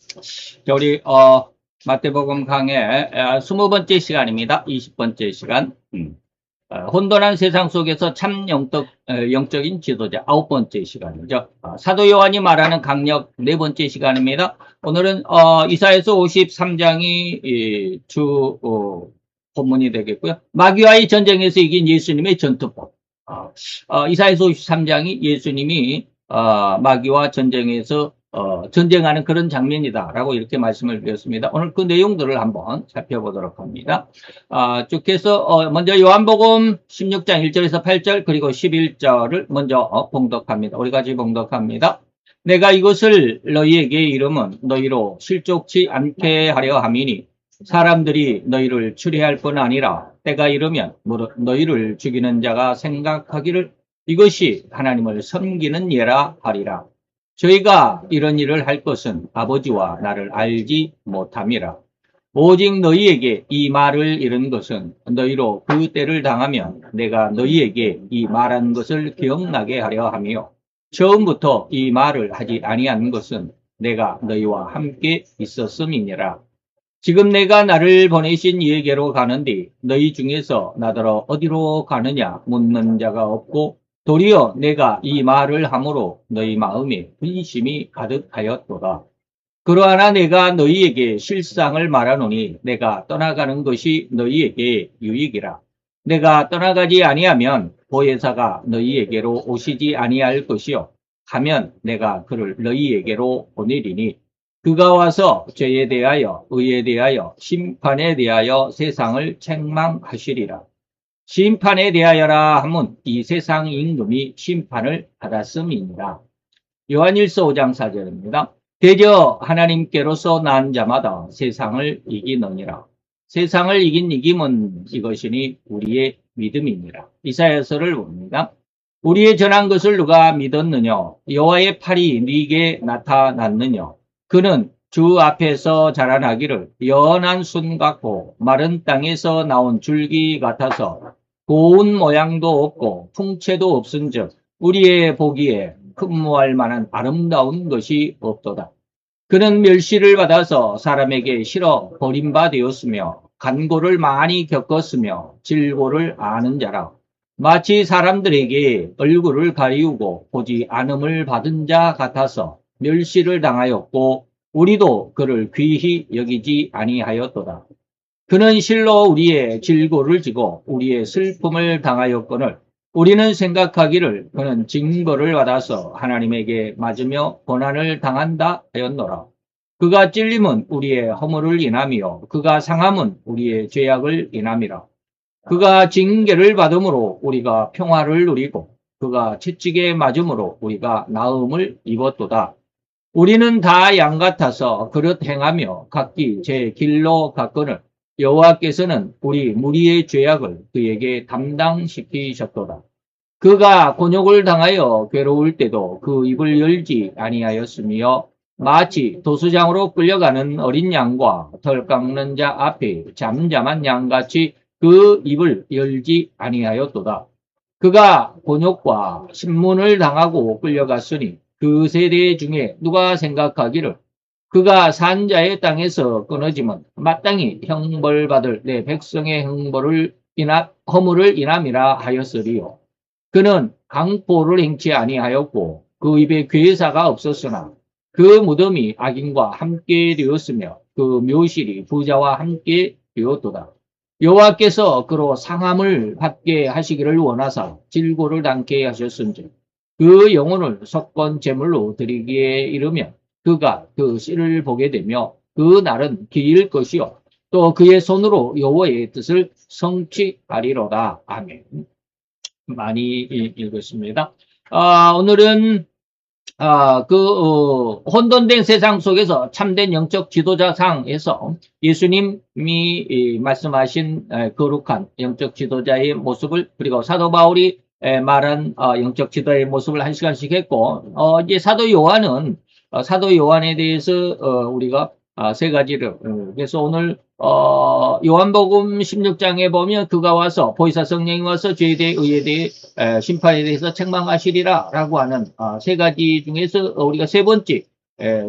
자, 우리 마태복음 강의 20번째 시간입니다. 20번째 시간. 혼돈한 세상 속에서 참 영적인 지도자 9번째 시간이죠. 사도 요한이 말하는 강력 4번째 시간입니다. 오늘은 이사야서 53장이 주 본문이 되겠고요. 마귀와의 전쟁에서 이긴 예수님의 전투법. 이사야서 53장이 예수님이 마귀와 전쟁에서 전쟁하는 그런 장면이다라고 이렇게 말씀을 드렸습니다. 오늘 그 내용들을 한번 살펴보도록 합니다. 쭉 해서 먼저 요한복음 16장 1절에서 8절 그리고 11절을 먼저 봉독합니다. 우리 같이 봉독합니다. 내가 이것을 너희에게 이름은 너희로 실족치 않게 하려 함이니 사람들이 너희를 추리할 뿐 아니라 때가 이르면 너희를 죽이는 자가 생각하기를 이것이 하나님을 섬기는 예라 하리라. 저희가 이런 일을 할 것은 아버지와 나를 알지 못함이라. 오직 너희에게 이 말을 이룬 것은 너희로 그 때를 당하면 내가 너희에게 이 말한 것을 기억나게 하려 하며 처음부터 이 말을 하지 아니한 것은 내가 너희와 함께 있었음이니라. 지금 내가 나를 보내신 이에게로 가는데 너희 중에서 나더러 어디로 가느냐 묻는 자가 없고 도리어 내가 이 말을 함으로 너희 마음에 근심이 가득하였도다. 그러하나 내가 너희에게 실상을 말하노니 내가 떠나가는 것이 너희에게 유익이라. 내가 떠나가지 아니하면 보혜사가 너희에게로 오시지 아니할 것이요. 하면 내가 그를 너희에게로 보내리니 그가 와서 죄에 대하여 의에 대하여 심판에 대하여 세상을 책망하시리라. 심판에 대하여라 하면 이 세상 임금이 심판을 받았음이니라. 요한일서 5장 4절입니다. 대저 하나님께로서 난 자마다 세상을 이기느니라. 세상을 이긴 이김은 이것이니 우리의 믿음이니라. 이사야서를 봅니다. 우리의 전한 것을 누가 믿었느냐? 여호와의 팔이 네게 나타났느냐? 그는 주 앞에서 자라나기를 연한 순 같고 마른 땅에서 나온 줄기 같아서 고운 모양도 없고 풍채도 없은즉 우리의 보기에 흠모할 만한 아름다운 것이 없도다. 그는 멸시를 받아서 사람에게 실어 버림받았으며 간고를 많이 겪었으며 질고를 아는 자라. 마치 사람들에게 얼굴을 가리우고 보지 않음을 받은 자 같아서 멸시를 당하였고 우리도 그를 귀히 여기지 아니하였도다. 그는 실로 우리의 질고를 지고 우리의 슬픔을 당하였거늘 우리는 생각하기를 그는 징벌을 받아서 하나님에게 맞으며 고난을 당한다 하였노라. 그가 찔림은 우리의 허물을 인함이요 그가 상함은 우리의 죄악을 인함이라. 그가 징계를 받음으로 우리가 평화를 누리고 그가 채찍에 맞음으로 우리가 나음을 입었도다. 우리는 다 양 같아서 그릇 행하며 각기 제 길로 갔거늘 여호와께서는 우리 무리의 죄악을 그에게 담당시키셨도다. 그가 곤욕을 당하여 괴로울 때도 그 입을 열지 아니하였으며 마치 도수장으로 끌려가는 어린 양과 털 깎는 자 앞에 잠잠한 양같이 그 입을 열지 아니하였도다. 그가 곤욕과 신문을 당하고 끌려갔으니 그 세대 중에 누가 생각하기를 그가 산자의 땅에서 끊어지면 마땅히 형벌받을 내 백성의 허물을 인함이라 하였으리요. 그는 강포를 행치 아니하였고 그 입에 괴사가 없었으나 그 무덤이 악인과 함께 되었으며 그 묘실이 부자와 함께 되었도다. 여호와께서 그로 상함을 받게 하시기를 원하사 질고를 당케 하셨은즉 그 영혼을 속건 제물로 드리기에 이르면 그가 그 씨를 보게 되며 그 날은 길 것이요 또 그의 손으로 여호와의 뜻을 성취하리로다. 아멘. 많이 읽었습니다. 오늘은 혼돈된 세상 속에서 참된 영적 지도자상에서 예수님이 말씀하신 거룩한 영적 지도자의 모습을 그리고 사도 바울이 말한 영적 지도자의 모습을 한 시간씩 했고 이제 사도 요한에 대해서 우리가 세 가지를 그래서 오늘 요한복음 16장에 보면 그가 와서 보혜사 성령이 와서 죄에 대해 의에 대해 심판에 대해서 책망하시리라 라고 하는 세 가지 중에서 우리가 세 번째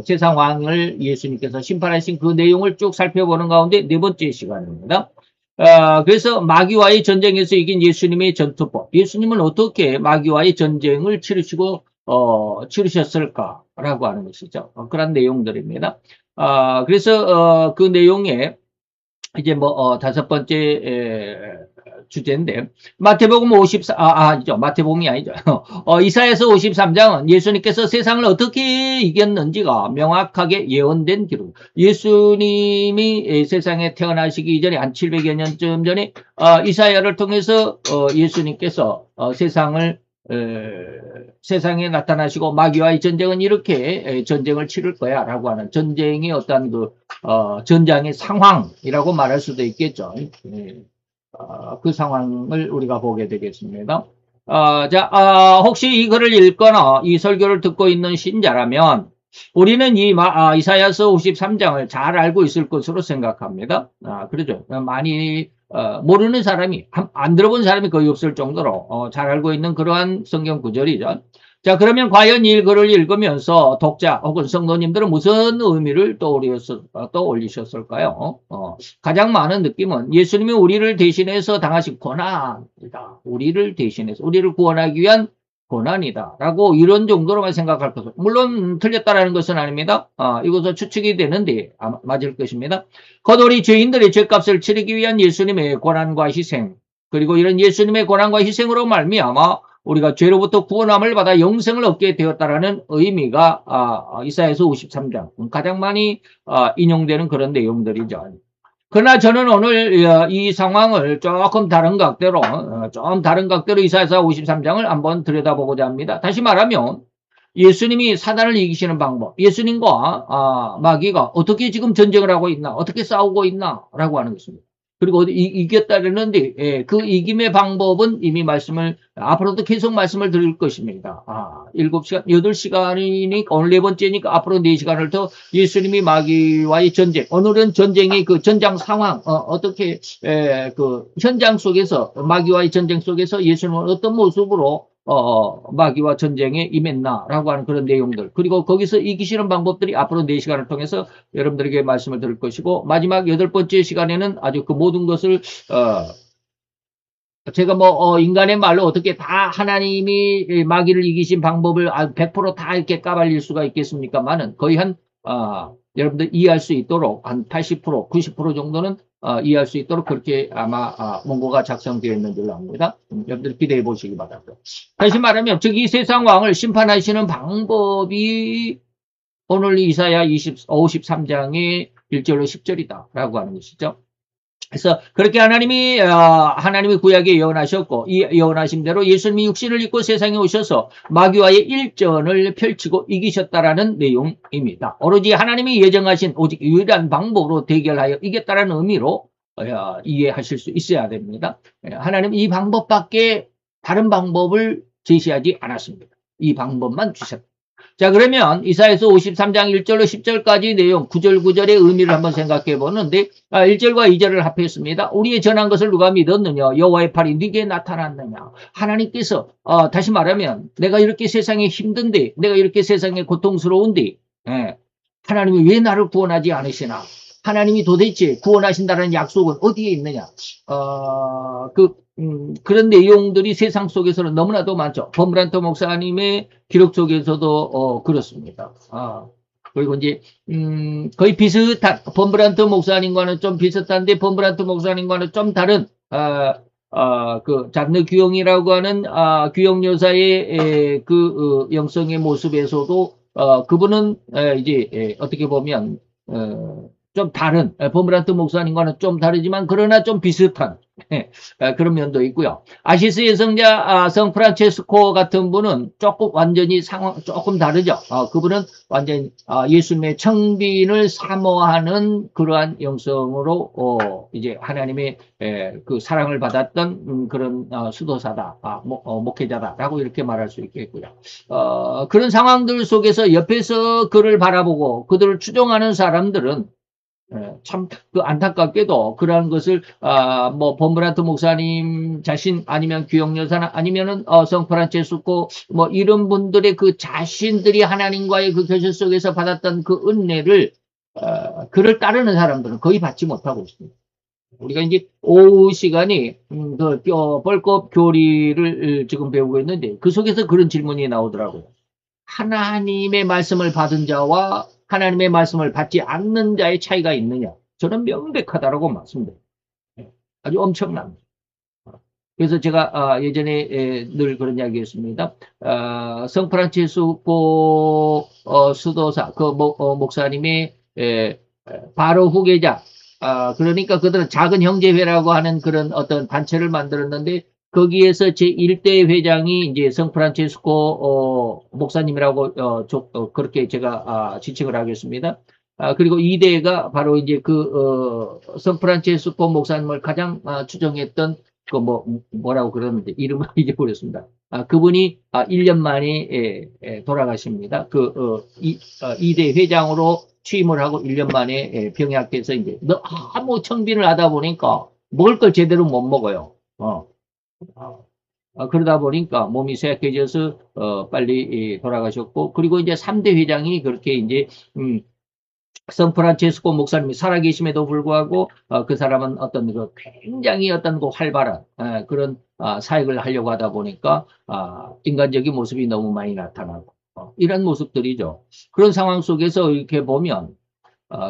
세상 왕을 예수님께서 심판하신 그 내용을 쭉 살펴보는 가운데 네 번째 시간입니다. 그래서 마귀와의 전쟁에서 이긴 예수님의 전투법. 예수님은 어떻게 마귀와의 전쟁을 치르셨을까라고 하는 것이죠. 그런 내용들입니다. 그래서 그 내용에 이제 다섯 번째 주제인데, 마태복음 54, 아니죠. 마태복음이 아니죠. 이사야서 53장은 예수님께서 세상을 어떻게 이겼는지가 명확하게 예언된 기록. 예수님이 세상에 태어나시기 이전에 한 700여 년쯤 전에 이사야를 통해서 예수님께서 세상에 나타나시고 마귀와의 전쟁은 이렇게 전쟁을 치를 거야 라고 하는 전쟁의 어떤 전장의 상황이라고 말할 수도 있겠죠. 그 상황을 우리가 보게 되겠습니다. 혹시 이 글을 읽거나 이 설교를 듣고 있는 신자라면 우리는 이사야서 53장을 잘 알고 있을 것으로 생각합니다. 그러죠. 많이 모르는 사람이, 안 들어본 사람이 거의 없을 정도로 잘 알고 있는 그러한 성경 구절이죠. 자, 그러면 과연 이 글을 읽으면서 독자 혹은 성도님들은 무슨 의미를 떠올리셨을까요? 가장 많은 느낌은 예수님이 우리를 대신해서 당하신 고난이다. 우리를 대신해서, 우리를 구원하기 위한 고난이다. 라고 이런 정도로만 생각할 것은, 물론 틀렸다라는 것은 아닙니다. 이것은 추측이 되는데 맞을 것입니다. 곧 우리 죄인들의 죄값을 치르기 위한 예수님의 고난과 희생, 그리고 이런 예수님의 고난과 희생으로 말미암아 우리가 죄로부터 구원함을 받아 영생을 얻게 되었다라는 의미가 이사야서 53장 가장 많이 인용되는 그런 내용들이죠. 그러나 저는 오늘 이 상황을 조금 다른 각도로 이사야서 53장을 한번 들여다보고자 합니다. 다시 말하면 예수님이 사단을 이기시는 방법, 예수님과 마귀가 어떻게 지금 전쟁을 하고 있나, 어떻게 싸우고 있나 라고 하는 것입니다. 그리고 이겼다는데 그 이김의 방법은 이미 앞으로도 계속 말씀을 드릴 것입니다. 7시간, 8시간이니까 오늘 네 번째니까 앞으로 4시간을 더 예수님이 마귀와의 전쟁, 오늘은 전쟁의 그 전장 상황, 어떻게 그 현장 속에서 마귀와의 전쟁 속에서 예수님은 어떤 모습으로 마귀와 전쟁에 임했나라고 하는 그런 내용들, 그리고 거기서 이기시는 방법들이 앞으로 4시간을 통해서 여러분들에게 말씀을 드릴 것이고, 마지막 8번째 시간에는 아주 그 모든 것을 제가 인간의 말로 어떻게 다 하나님이 마귀를 이기신 방법을 100%다 이렇게 까발릴 수가 있겠습니까만은 거의 여러분들 이해할 수 있도록 한 80%, 90% 정도는 이해할 수 있도록 그렇게 아마 원고가 작성되어 있는 줄로 압니다. 여러분들 기대해 보시기 바랍니다. 다시 말하면 즉 이 세상 왕을 심판하시는 방법이 오늘 이사야 53장의 1절로 10절이다 라고 하는 것이죠. 그래서 그렇게 하나님이 구약에 예언하셨고, 이 예언하신 대로 예수님이 육신을 입고 세상에 오셔서 마귀와의 일전을 펼치고 이기셨다라는 내용입니다. 오로지 하나님이 예정하신 오직 유일한 방법으로 대결하여 이겼다라는 의미로 이해하실 수 있어야 됩니다. 하나님 이 방법밖에 다른 방법을 제시하지 않았습니다. 이 방법만 주셨다. 자, 그러면 이사야서 53장 1절로 10절까지 내용 9절 9절의 의미를 한번 생각해 보는데 1절과 2절을 합했습니다. 우리의 전한 것을 누가 믿었느냐? 여호와의 팔이 네게 나타났느냐? 하나님께서 다시 말하면 내가 이렇게 세상에 힘든데, 내가 이렇게 세상에 고통스러운데 하나님이 왜 나를 구원하지 않으시나? 하나님이 도대체 구원하신다는 약속은 어디에 있느냐? 그런 내용들이 세상 속에서는 너무나도 많죠. 범브란트 목사님의 기록 속에서도 그렇습니다. 그리고 이제 거의 비슷한, 범브란트 목사님과는 좀 비슷한데 범브란트 목사님과는 좀 다른 그 장르 규영이라고 하는 규영 여사의 그 영성의 모습에서도 그분은 이제 어떻게 보면 좀 다른, 범브란트 목사님과는 좀 다르지만 그러나 좀 비슷한 그런 면도 있고요. 아시스 예성자 성 프란체스코 같은 분은 완전히 상황 조금 다르죠. 그분은 완전히 예수님의 청빈을 사모하는 그러한 영성으로 이제 하나님의 그 사랑을 받았던 그런 수도사다, 목회자다라고 이렇게 말할 수 있겠고요. 그런 상황들 속에서 옆에서 그를 바라보고 그들을 추종하는 사람들은 참, 그 안타깝게도 그러한 것을, 뭐, 범브란트 목사님 자신 아니면 규영 여사나 아니면은, 성프란체스코 뭐, 이런 분들의 그 자신들이 하나님과의 그 교제 속에서 받았던 그 은혜를, 그를 따르는 사람들은 거의 받지 못하고 있습니다. 우리가 이제 오후 시간이, 벌법 교리를 지금 배우고 있는데 그 속에서 그런 질문이 나오더라고요. 하나님의 말씀을 받은 자와 하나님의 말씀을 받지 않는 자의 차이가 있느냐? 저는 명백하다라고 말씀드립니다. 아주 엄청납니다. 그래서 제가 예전에 늘 그런 이야기 했습니다. 성프란치스코 수도사 그 목사님의 바로 후계자, 그러니까 그들은 작은 형제회라고 하는 그런 어떤 단체를 만들었는데 거기에서 제1대 회장이 이제 성프란치스코 목사님이라고 그렇게 제가 지칭을 하겠습니다. 그리고 2대가 바로 이제 성프란치스코 목사님을 가장 추정했던 뭐라고 그러는데, 이름을 잊어버렸습니다. 그분이 1년 만에 돌아가십니다. 2대 회장으로 취임을 하고 1년 만에 병약해서 이제 너무 청빈을 하다 보니까 먹을 걸 제대로 못 먹어요. 그러다 보니까 몸이 쇠약해져서 빨리 돌아가셨고, 그리고 이제 3대 회장이 그렇게 이제 성프란체스코 목사님이 살아계심에도 불구하고 그 사람은 어떤 굉장히 어떤 활발한 그런 사역을 하려고 하다 보니까 인간적인 모습이 너무 많이 나타나고 이런 모습들이죠. 그런 상황 속에서 이렇게 보면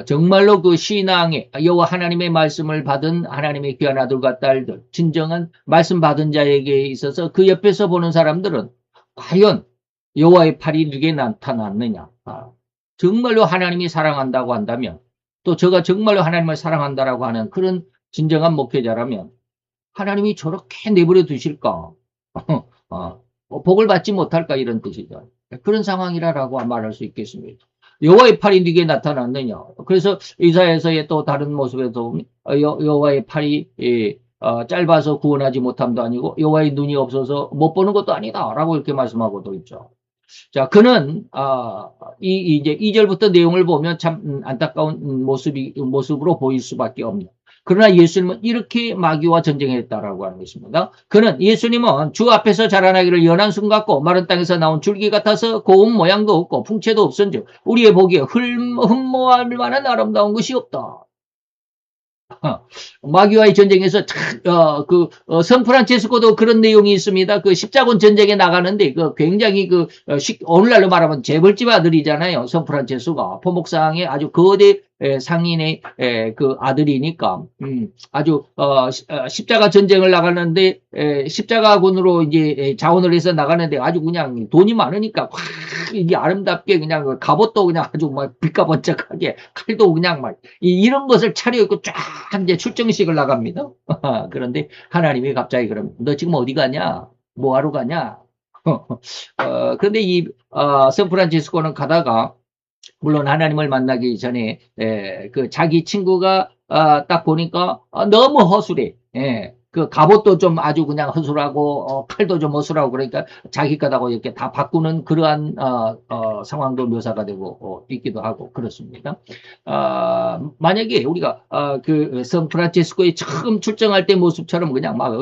정말로 그 신앙의 여호와 하나님의 말씀을 받은 하나님의 귀한 아들과 딸들, 진정한 말씀 받은 자에게 있어서 그 옆에서 보는 사람들은 과연 여호와의 팔이 누게 나타났느냐? 정말로 하나님이 사랑한다고 한다면, 또 저가 정말로 하나님을 사랑한다라고 하는 그런 진정한 목회자라면 하나님이 저렇게 내버려 두실까? 복을 받지 못할까? 이런 뜻이죠. 그런 상황이라고 말할 수 있겠습니다. 여호와의 팔이 네게 나타났느냐? 그래서 이사야서의 또 다른 모습에서 여호와의 팔이 짧아서 구원하지 못함도 아니고 여호와의 눈이 없어서 못 보는 것도 아니다라고 이렇게 말씀하고도 있죠. 자, 그는 이제 2절부터 내용을 보면 참 안타까운 모습으로 보일 수밖에 없니다. 그러나 예수님은 이렇게 마귀와 전쟁했다라고 하는 것입니다. 예수님은 주 앞에서 자라나기를 연한 순 같고 마른 땅에서 나온 줄기 같아서 고운 모양도 없고 풍채도 없은즉 우리의 보기에 흠모할 만한 아름다운 것이 없다. 마귀와의 전쟁에서 성프란체스코도 그런 내용이 있습니다. 그 십자군 전쟁에 나가는데 굉장히 오늘날로 말하면 재벌집 아들이잖아요. 성프란체스코가 포목상의 아주 거대 상인의 그 아들이니까 아주 십자가 전쟁을 나가는데 십자가군으로 이제 자원을 해서 나가는데 아주 그냥 돈이 많으니까 이게 아름답게 그냥 갑옷도 그냥 아주 막 빛과 번쩍하게 칼도 그냥 막 이런 것을 차려입고 쫙 이제 출정식을 나갑니다. 그런데 하나님이 갑자기 그러면 너 지금 어디 가냐? 뭐하러 가냐? 그런데 샌프란시스코는 가다가 물론 하나님을 만나기 전에 자기 친구가 딱 보니까 너무 허술해. 그 갑옷도 좀 아주 그냥 허술하고 칼도 좀 허술하고 그러니까 자기 거다고 이렇게 다 바꾸는 그러한 상황도 묘사가 되고 있기도 하고 그렇습니다. 만약에 우리가 그 성프란체스코에 처음 출정할 때 모습처럼 그냥 막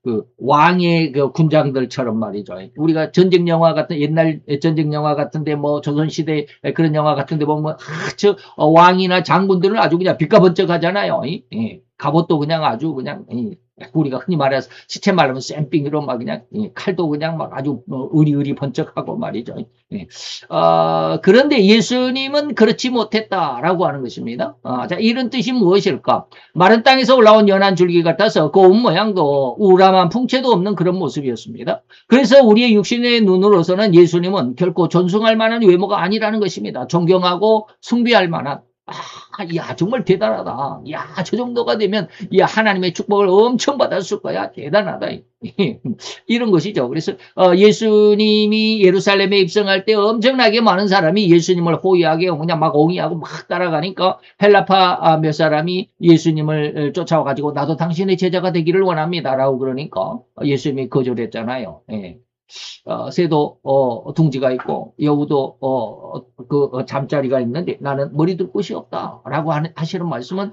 그 왕의 그 군장들처럼 말이죠. 우리가 전쟁 영화 같은 옛날 전쟁 영화 같은데 뭐 조선시대 그런 영화 같은데 보면 저 왕이나 장군들은 아주 그냥 빛과 번쩍하잖아요. 갑옷도 그냥 아주 그냥 우리가 흔히 말해서 시체 말하면 쌤빙으로 막 그냥 칼도 그냥 막 아주 의리의리 번쩍하고 말이죠. 그런데 예수님은 그렇지 못했다라고 하는 것입니다. 자, 이런 뜻이 무엇일까? 마른 땅에서 올라온 연한 줄기 같아서 고운 모양도 우람한 풍채도 없는 그런 모습이었습니다. 그래서 우리의 육신의 눈으로서는 예수님은 결코 존숭할 만한 외모가 아니라는 것입니다. 존경하고 숭배할 만한. 야, 정말 대단하다. 야, 저 정도가 되면, 야, 하나님의 축복을 엄청 받았을 거야. 대단하다. 이런 것이죠. 그래서, 예수님이 예루살렘에 입성할 때 엄청나게 많은 사람이 예수님을 호위하게 그냥 막 옹이하고 막 따라가니까 헬라파 몇 사람이 예수님을 쫓아와가지고 나도 당신의 제자가 되기를 원합니다. 라고 그러니까 예수님이 거절했잖아요. 새도 둥지가 있고 여우도 잠자리가 있는데 나는 머리 둘 곳이 없다라고 하시는 말씀은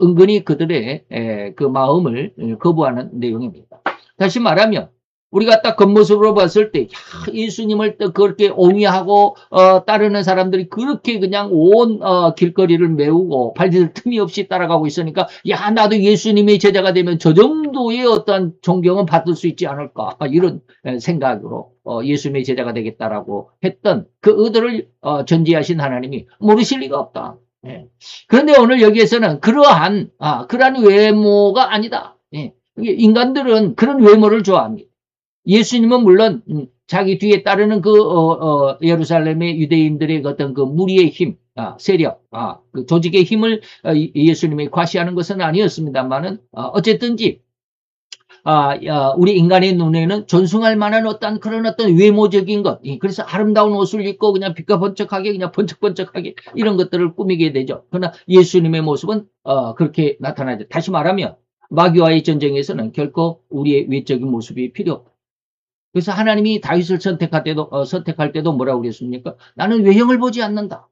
은근히 그들의 그 마음을 거부하는 내용입니다. 다시 말하면 우리가 딱 겉모습으로 봤을 때 예수님을 또 그렇게 옹이하고 따르는 사람들이 그렇게 그냥 온 길거리를 메우고 발디딜 틈이 없이 따라가고 있으니까 야 나도 예수님의 제자가 되면 저 정도의 어떤 존경은 받을 수 있지 않을까 이런 생각으로 예수님의 제자가 되겠다라고 했던 그 의도를 전지하신 하나님이 모르실 리가 없다. 예. 그런데 오늘 여기에서는 그러한 외모가 아니다. 예. 인간들은 그런 외모를 좋아합니다. 예수님은 물론 자기 뒤에 따르는 예루살렘의 유대인들의 어떤 그 무리의 힘, 세력, 그 조직의 힘을 예수님이 과시하는 것은 아니었습니다만은 어쨌든지 우리 인간의 눈에는 존숭할 만한 그런 어떤 외모적인 것, 그래서 아름다운 옷을 입고 그냥 빛과 번쩍하게 그냥 번쩍번쩍하게 이런 것들을 꾸미게 되죠. 그러나 예수님의 모습은 그렇게 나타나죠. 다시 말하면 마귀와의 전쟁에서는 결코 우리의 외적인 모습이 필요 없다. 그래서 하나님이 다윗을 선택할 때도 뭐라고 그랬습니까? 나는 외형을 보지 않는다.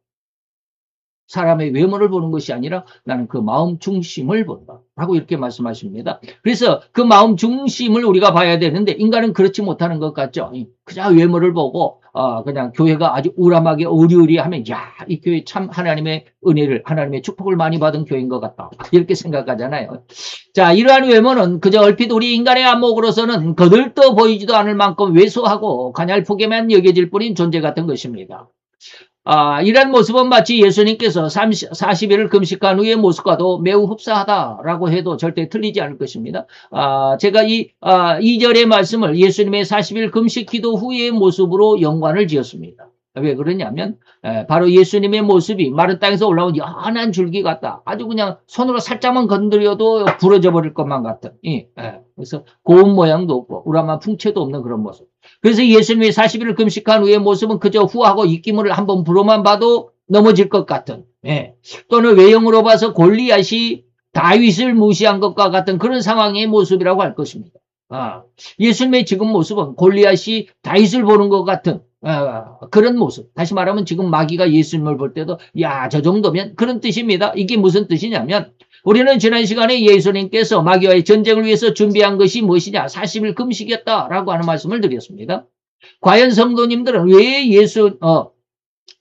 사람의 외모를 보는 것이 아니라 나는 그 마음 중심을 본다. 라고 이렇게 말씀하십니다. 그래서 그 마음 중심을 우리가 봐야 되는데 인간은 그렇지 못하는 것 같죠. 그냥 외모를 보고 그냥 교회가 아주 우람하게 어리어리하면 야, 이 교회 참 하나님의 은혜를 하나님의 축복을 많이 받은 교회인 것 같다. 이렇게 생각하잖아요. 자, 이러한 외모는 그저 얼핏 우리 인간의 안목으로서는 거들떠 보이지도 않을 만큼 왜소하고 가냘프게만 여겨질 뿐인 존재 같은 것입니다. 이런 모습은 마치 예수님께서 40일을 금식한 후의 모습과도 매우 흡사하다라고 해도 절대 틀리지 않을 것입니다. 제가 이 2절의 말씀을 예수님의 40일 금식 기도 후의 모습으로 연관을 지었습니다. 왜 그러냐면 바로 예수님의 모습이 마른 땅에서 올라온 연한 줄기 같다. 아주 그냥 손으로 살짝만 건드려도 부러져 버릴 것만 같은. 그래서 고운 모양도 없고 우람한 풍채도 없는 그런 모습. 그래서 예수님이 40일을 금식한 후의 모습은 그저 후하고 입김을 한번 불어만 봐도 넘어질 것 같은, 또는 외형으로 봐서 골리앗이 다윗을 무시한 것과 같은 그런 상황의 모습이라고 할 것입니다. 예수님의 지금 모습은 골리앗이 다윗을 보는 것 같은 그런 모습. 다시 말하면 지금 마귀가 예수님을 볼 때도 야, 저 정도면 그런 뜻입니다. 이게 무슨 뜻이냐면 우리는 지난 시간에 예수님께서 마귀와의 전쟁을 위해서 준비한 것이 무엇이냐? 40일 금식이었다라고 하는 말씀을 드렸습니다. 과연 성도님들은 왜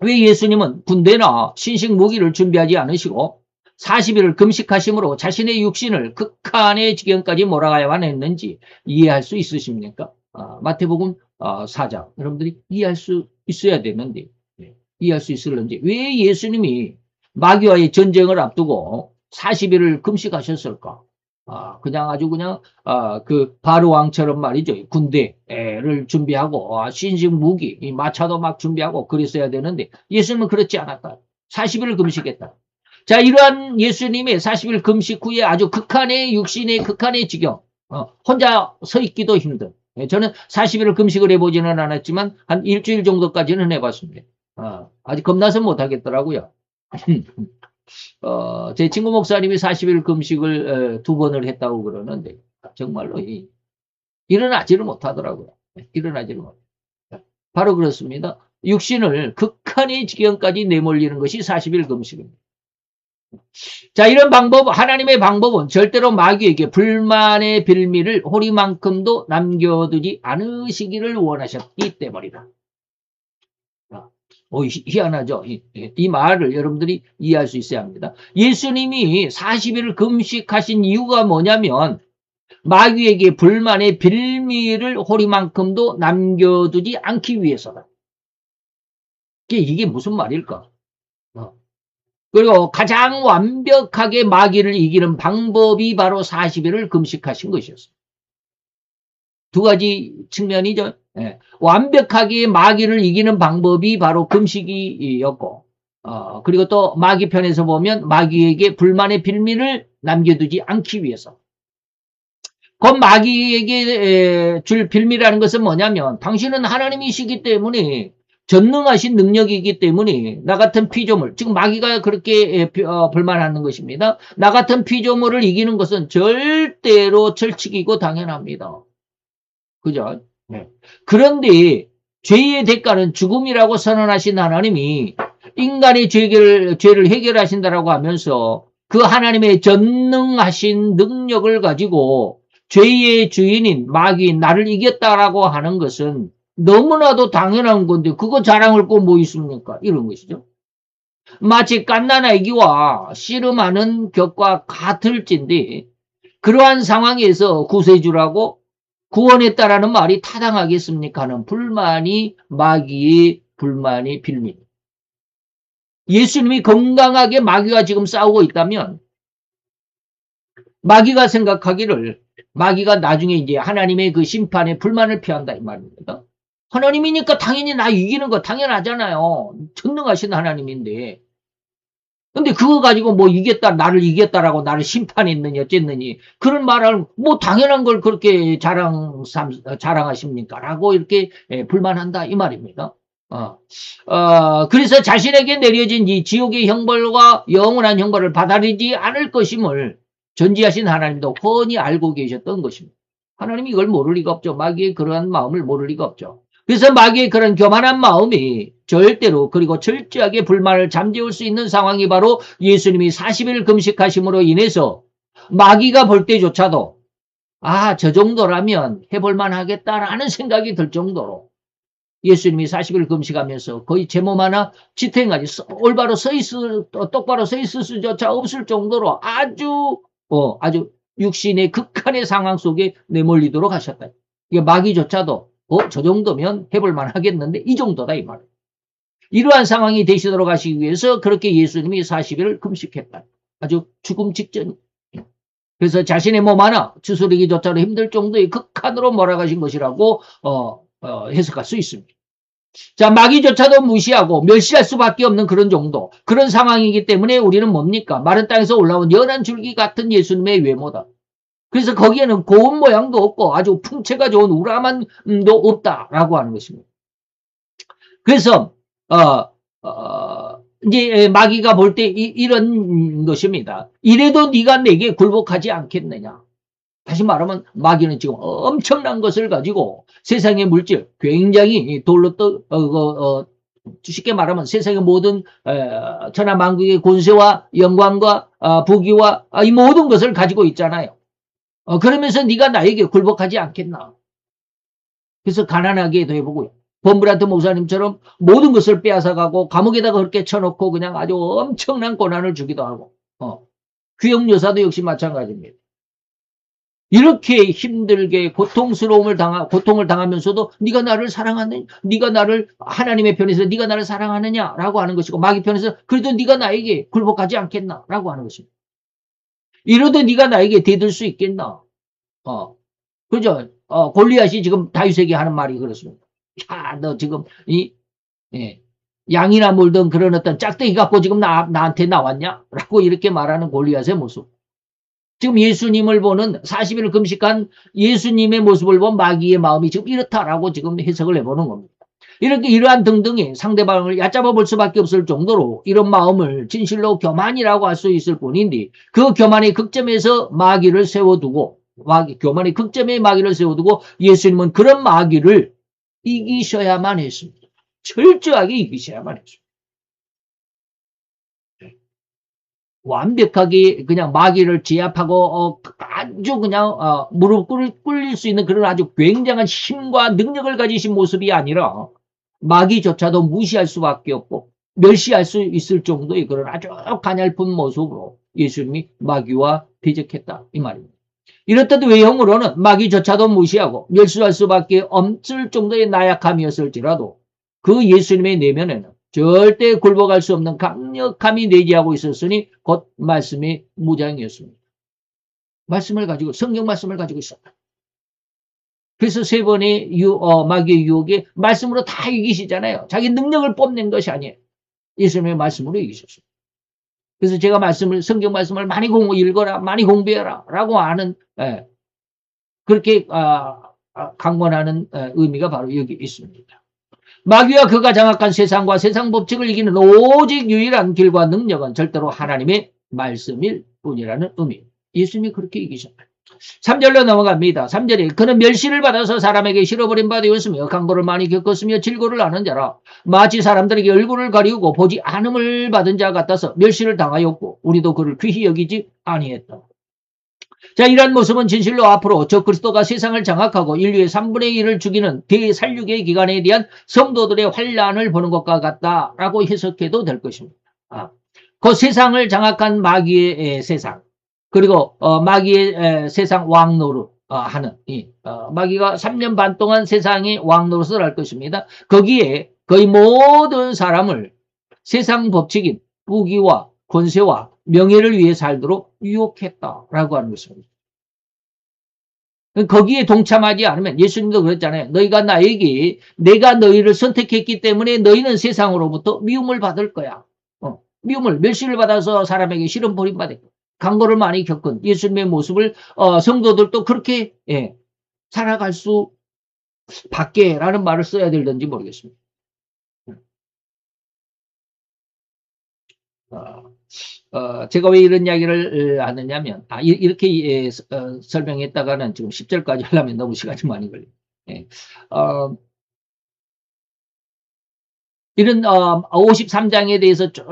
예수님은 군대나 신식 무기를 준비하지 않으시고 40일을 금식하심으로 자신의 육신을 극한의 지경까지 몰아가야만 했는지 이해할 수 있으십니까? 마태복음 4장 여러분들이 이해할 수 있어야 되는데 이해할 수 있을런지 왜 예수님이 마귀와의 전쟁을 앞두고 40일을 금식하셨을까? 그냥 아주 그냥 그 바로 왕처럼 말이죠. 군대를 준비하고 신식 무기, 마차도 막 준비하고 그랬어야 되는데 예수님은 그렇지 않았다. 40일을 금식했다. 자, 이러한 예수님의 40일 금식 후에 아주 극한의 육신의 극한의 지경, 혼자 서 있기도 힘든. 저는 40일을 금식을 해보지는 않았지만 한 일주일 정도까지는 해봤습니다. 아직 겁나서 못하겠더라고요. 제 친구 목사님이 40일 금식을 2번을 했다고 그러는데 정말로 일어나지를 못하더라고요. 일어나지를 못해요. 바로 그렇습니다. 육신을 극한의 지경까지 내몰리는 것이 40일 금식입니다. 자, 이런 방법, 하나님의 방법은 절대로 마귀에게 불만의 빌미를 호리만큼도 남겨두지 않으시기를 원하셨기 때문이다. 희한하죠. 이 말을 여러분들이 이해할 수 있어야 합니다. 예수님이 40일을 금식하신 이유가 뭐냐면 마귀에게 불만의 빌미를 호리만큼도 남겨두지 않기 위해서다. 이게 무슨 말일까? 그리고 가장 완벽하게 마귀를 이기는 방법이 바로 40일을 금식하신 것이었습니다. 두 가지 측면이죠. 완벽하게 마귀를 이기는 방법이 바로 금식이었고, 그리고 또 마귀 편에서 보면 마귀에게 불만의 빌미를 남겨두지 않기 위해서. 그 마귀에게 줄 빌미라는 것은 뭐냐면 당신은 하나님이시기 때문에 전능하신 능력이기 때문에 나 같은 피조물, 지금 마귀가 그렇게 불만하는 것입니다. 나 같은 피조물을 이기는 것은 절대로 철칙이고 당연합니다. 그죠? 네. 그런데 죄의 대가는 죽음이라고 선언하신 하나님이 인간의 죄를 해결하신다라고 하면서 그 하나님의 전능하신 능력을 가지고 죄의 주인인 마귀인 나를 이겼다라고 하는 것은 너무나도 당연한 건데 그거 자랑할 거 뭐 있습니까? 이런 것이죠. 마치 갓난아기와 씨름하는 격과 같을진데 그러한 상황에서 구세주라고 구원했다라는 말이 타당하겠습니까? 하는 불만이 마귀의 불만이 빌립니다. 예수님이 건강하게 마귀와 지금 싸우고 있다면 마귀가 생각하기를 마귀가 나중에 이제 하나님의 그 심판에 불만을 표한다 이 말입니다. 하나님이니까 당연히 나 이기는 거 당연하잖아요. 전능하신 하나님인데. 근데 그거 가지고 뭐 나를 이겼다라고 나를 심판했느니 어쨌느니 그런 말을 뭐 당연한 걸 그렇게 자랑하십니까? 라고 이렇게 불만한다 이 말입니다. 그래서 자신에게 내려진 이 지옥의 형벌과 영원한 형벌을 받아들이지 않을 것임을 전지하신 하나님도 훤히 알고 계셨던 것입니다. 하나님이 이걸 모를 리가 없죠. 마귀의 그러한 마음을 모를 리가 없죠. 그래서 마귀의 그런 교만한 마음이 절대로 그리고 철저하게 불만을 잠재울 수 있는 상황이 바로 예수님이 40일 금식하심으로 인해서 마귀가 볼 때조차도 저 정도라면 해볼만 하겠다라는 생각이 들 정도로 예수님이 40일 금식하면서 거의 제 몸 하나 지탱하지 똑바로 서 있을 수조차 없을 정도로 아주 육신의 극한의 상황 속에 내몰리도록 하셨다. 이게 마귀조차도 저 정도면 해볼만 하겠는데 이 정도다 이 말이에요. 이러한 상황이 되시도록 하시기 위해서 그렇게 예수님이 40일을 금식했다. 아주 죽음 직전. 그래서 자신의 몸 하나 추스르기조차도 힘들 정도의 극한으로 몰아가신 것이라고 해석할 수 있습니다. 자, 마귀조차도 무시하고 멸시할 수밖에 없는 그런 정도. 그런 상황이기 때문에 우리는 뭡니까? 마른 땅에서 올라온 연한 줄기 같은 예수님의 외모다. 그래서 거기에는 고운 모양도 없고 아주 풍채가 좋은 우람함도 없다라고 하는 것입니다. 그래서 이제 마귀가 볼 때 이런 것입니다. 이래도 네가 내게 굴복하지 않겠느냐. 다시 말하면 마귀는 지금 엄청난 것을 가지고 세상의 물질 굉장히 돌로 쉽게 말하면 세상의 모든 천하만국의 권세와 영광과 부귀와 이 모든 것을 가지고 있잖아요. 그러면서 네가 나에게 굴복하지 않겠나. 그래서 가난하게도 해보고요. 범브라트 목사님처럼 모든 것을 빼앗아가고 감옥에다가 그렇게 쳐놓고 그냥 아주 엄청난 고난을 주기도 하고 귀영 여사도 역시 마찬가지입니다. 이렇게 힘들게 고통을 당하면서도 네가 나를 사랑하느냐, 네가 나를 하나님의 편에서 네가 나를 사랑하느냐라고 하는 것이고 마귀 편에서 그래도 네가 나에게 굴복하지 않겠나라고 하는 것입니다. 이러도 네가 나에게 대들 수 있겠나? 그죠? 골리앗이 지금 다윗에게 하는 말이 그렇습니다. 야, 너 지금 양이나 물던 그런 어떤 짝대기 갖고 지금 나한테 나왔냐? 라고 이렇게 말하는 골리앗의 모습. 지금 예수님을 보는 40일 금식한 예수님의 모습을 본 마귀의 마음이 지금 이렇다라고 지금 해석을 해보는 겁니다. 이렇게 이러한 등등의 상대방을 얕잡아 볼 수밖에 없을 정도로 이런 마음을 진실로 교만이라고 할 수 있을 뿐인데 그 교만의 극점에서 마귀를 세워두고 교만의 극점에 마귀를 세워두고 예수님은 그런 마귀를 이기셔야만 했습니다. 철저하게 이기셔야만 했습니다. 완벽하게 그냥 마귀를 제압하고 아주 그냥 무릎 꿇릴 수 있는 그런 아주 굉장한 힘과 능력을 가지신 모습이 아니라 마귀조차도 무시할 수밖에 없고 멸시할 수 있을 정도의 그런 아주 가냘픈 모습으로 예수님이 마귀와 대적했다 이 말입니다. 이렇듯 외형으로는 마귀조차도 무시하고 멸시할 수밖에 없을 정도의 나약함이었을지라도 그 예수님의 내면에는 절대 굴복할 수 없는 강력함이 내재하고 있었으니 곧 말씀의 무장이었습니다. 성경 말씀을 가지고 있었다. 그래서 세 번의 마귀의 유혹에 말씀으로 다 이기시잖아요. 자기 능력을 뽐낸 것이 아니에요. 예수님의 말씀으로 이기셨습니다. 그래서 제가 성경 말씀을 많이 읽어라, 많이 공부해라 라고 하는 그렇게 강권하는 의미가 바로 여기 있습니다. 마귀와 그가 장악한 세상과 세상 법칙을 이기는 오직 유일한 길과 능력은 절대로 하나님의 말씀일 뿐이라는 의미. 예수님이 그렇게 이기셨다. 3절로 넘어갑니다. 3절에 그는 멸시를 받아서 사람에게 실어버린 바 되었으며 강고를 많이 겪었으며 질고를 아는 자라. 마치 사람들에게 얼굴을 가리우고 보지 않음을 받은 자 같아서 멸시를 당하였고 우리도 그를 귀히 여기지 아니했다. 자, 이러한 모습은 진실로 앞으로 저 그리스도가 세상을 장악하고 인류의 3분의 1을 죽이는 대살육의 기간에 대한 성도들의 환란을 보는 것과 같다라고 해석해도 될 것입니다. 그 세상을 장악한 마귀의 세상, 그리고 마귀의 세상 왕노릇 하는 마귀가 3년 반 동안 세상의 왕노릇을 할 것입니다. 거기에 거의 모든 사람을 세상 법칙인 부귀와 권세와 명예를 위해 살도록 유혹했다라고 하는 것입니다. 거기에 동참하지 않으면 예수님도 그랬잖아요. 너희가 나에게 내가 너희를 선택했기 때문에 너희는 세상으로부터 미움을 받을 거야. 미움을 멸시를 받아서 사람에게 싫은 버림받을 거야. 강고를 많이 겪은 예수님의 모습을 성도들도 그렇게 살아갈 수 밖에라는 말을 써야 될는지 모르겠습니다. 제가 왜 이런 이야기를 하느냐면 이렇게 설명했다가는 지금 10절까지 하려면 너무 시간이 많이 걸려요. 이런 53장에 대해서 쭉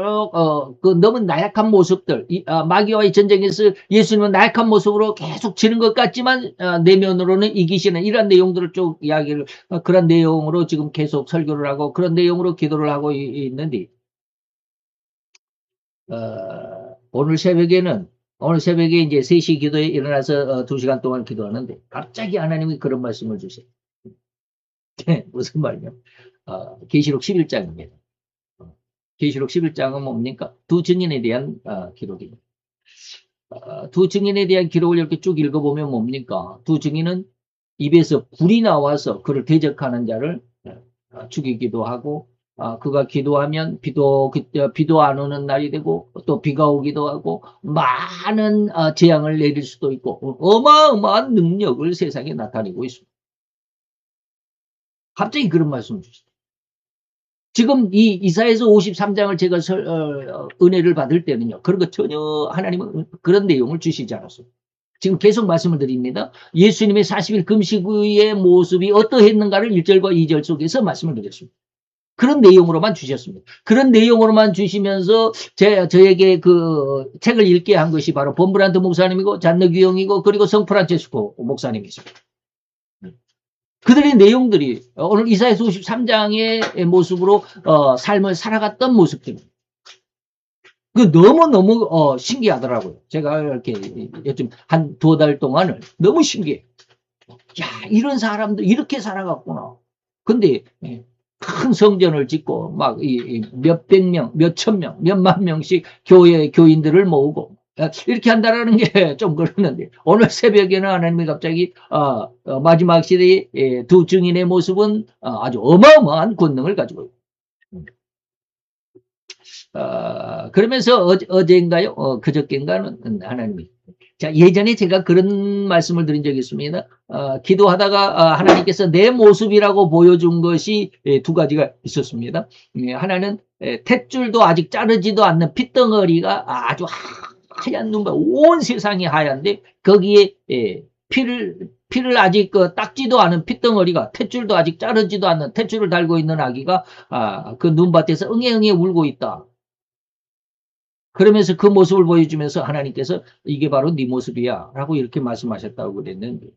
그 너무 나약한 모습들, 마귀와의 전쟁에서 예수님은 나약한 모습으로 계속 지는 것 같지만 내면으로는 이기시는 이런 내용들을 쭉 이야기를 그런 내용으로 지금 계속 설교를 하고 그런 내용으로 기도를 하고 있는데 오늘 새벽에 이제 3시 기도에 일어나서 2시간 동안 기도하는데 갑자기 하나님이 그런 말씀을 주세요. 무슨 말이냐? 계시록 11장입니다. 계시록 11장은 뭡니까? 두 증인에 대한 기록입니다. 두 증인에 대한 기록을 이렇게 쭉 읽어보면 뭡니까? 두 증인은 입에서 불이 나와서 그를 대적하는 자를 죽이기도 하고 그가 기도하면 비도 안 오는 날이 되고 또 비가 오기도 하고 많은 재앙을 내릴 수도 있고 어마어마한 능력을 세상에 나타내고 있습니다. 갑자기 그런 말씀을 주시죠. 지금 이 이사야서 53장을 제가 은혜를 받을 때는요. 그런 거 전혀 하나님은 그런 내용을 주시지 않았어요. 지금 계속 말씀을 드립니다. 예수님의 40일 금식 후의 모습이 어떠했는가를 1절과 2절 속에서 말씀을 드렸습니다. 그런 내용으로만 주셨습니다. 그런 내용으로만 주시면서 저에게 그 책을 읽게 한 것이 바로 본브란트 목사님이고 잔느 귀영이고 그리고 성프란체스코 목사님이십니다. 그들의 내용들이 오늘 이사야서 53장의 모습으로 삶을 살아갔던 모습들입니다. 그 너무너무 신기하더라고요. 제가 이렇게 요즘 한 2달 동안을 너무 신기해요. 야, 이런 사람들 이렇게 살아갔구나. 근데 큰 성전을 짓고 막 몇백 명, 몇천 명, 몇만 명씩 교인들을 모으고 이렇게 한다라는 게 좀 그러는데 오늘 새벽에는 하나님이 갑자기 마지막 시대의 두 증인의 모습은 아주 어마어마한 권능을 가지고 있습니다. 그러면서 어제인가요? 그저께인가는 하나님이 자, 예전에 제가 그런 말씀을 드린 적이 있습니다. 기도하다가 하나님께서 내 모습이라고 보여준 것이 2가지가 있었습니다. 하나는 탯줄도 아직 자르지도 않는 핏덩어리가 아주 하얀 눈과 온 세상이 하얀데 거기에 피를 아직 닦지도 않은 핏덩어리가 탯줄도 아직 자르지도 않는 탯줄을 달고 있는 아기가 그 눈밭에서 응애응애 울고 있다. 그러면서 그 모습을 보여주면서 하나님께서 이게 바로 네 모습이야 라고 이렇게 말씀하셨다고 그랬는데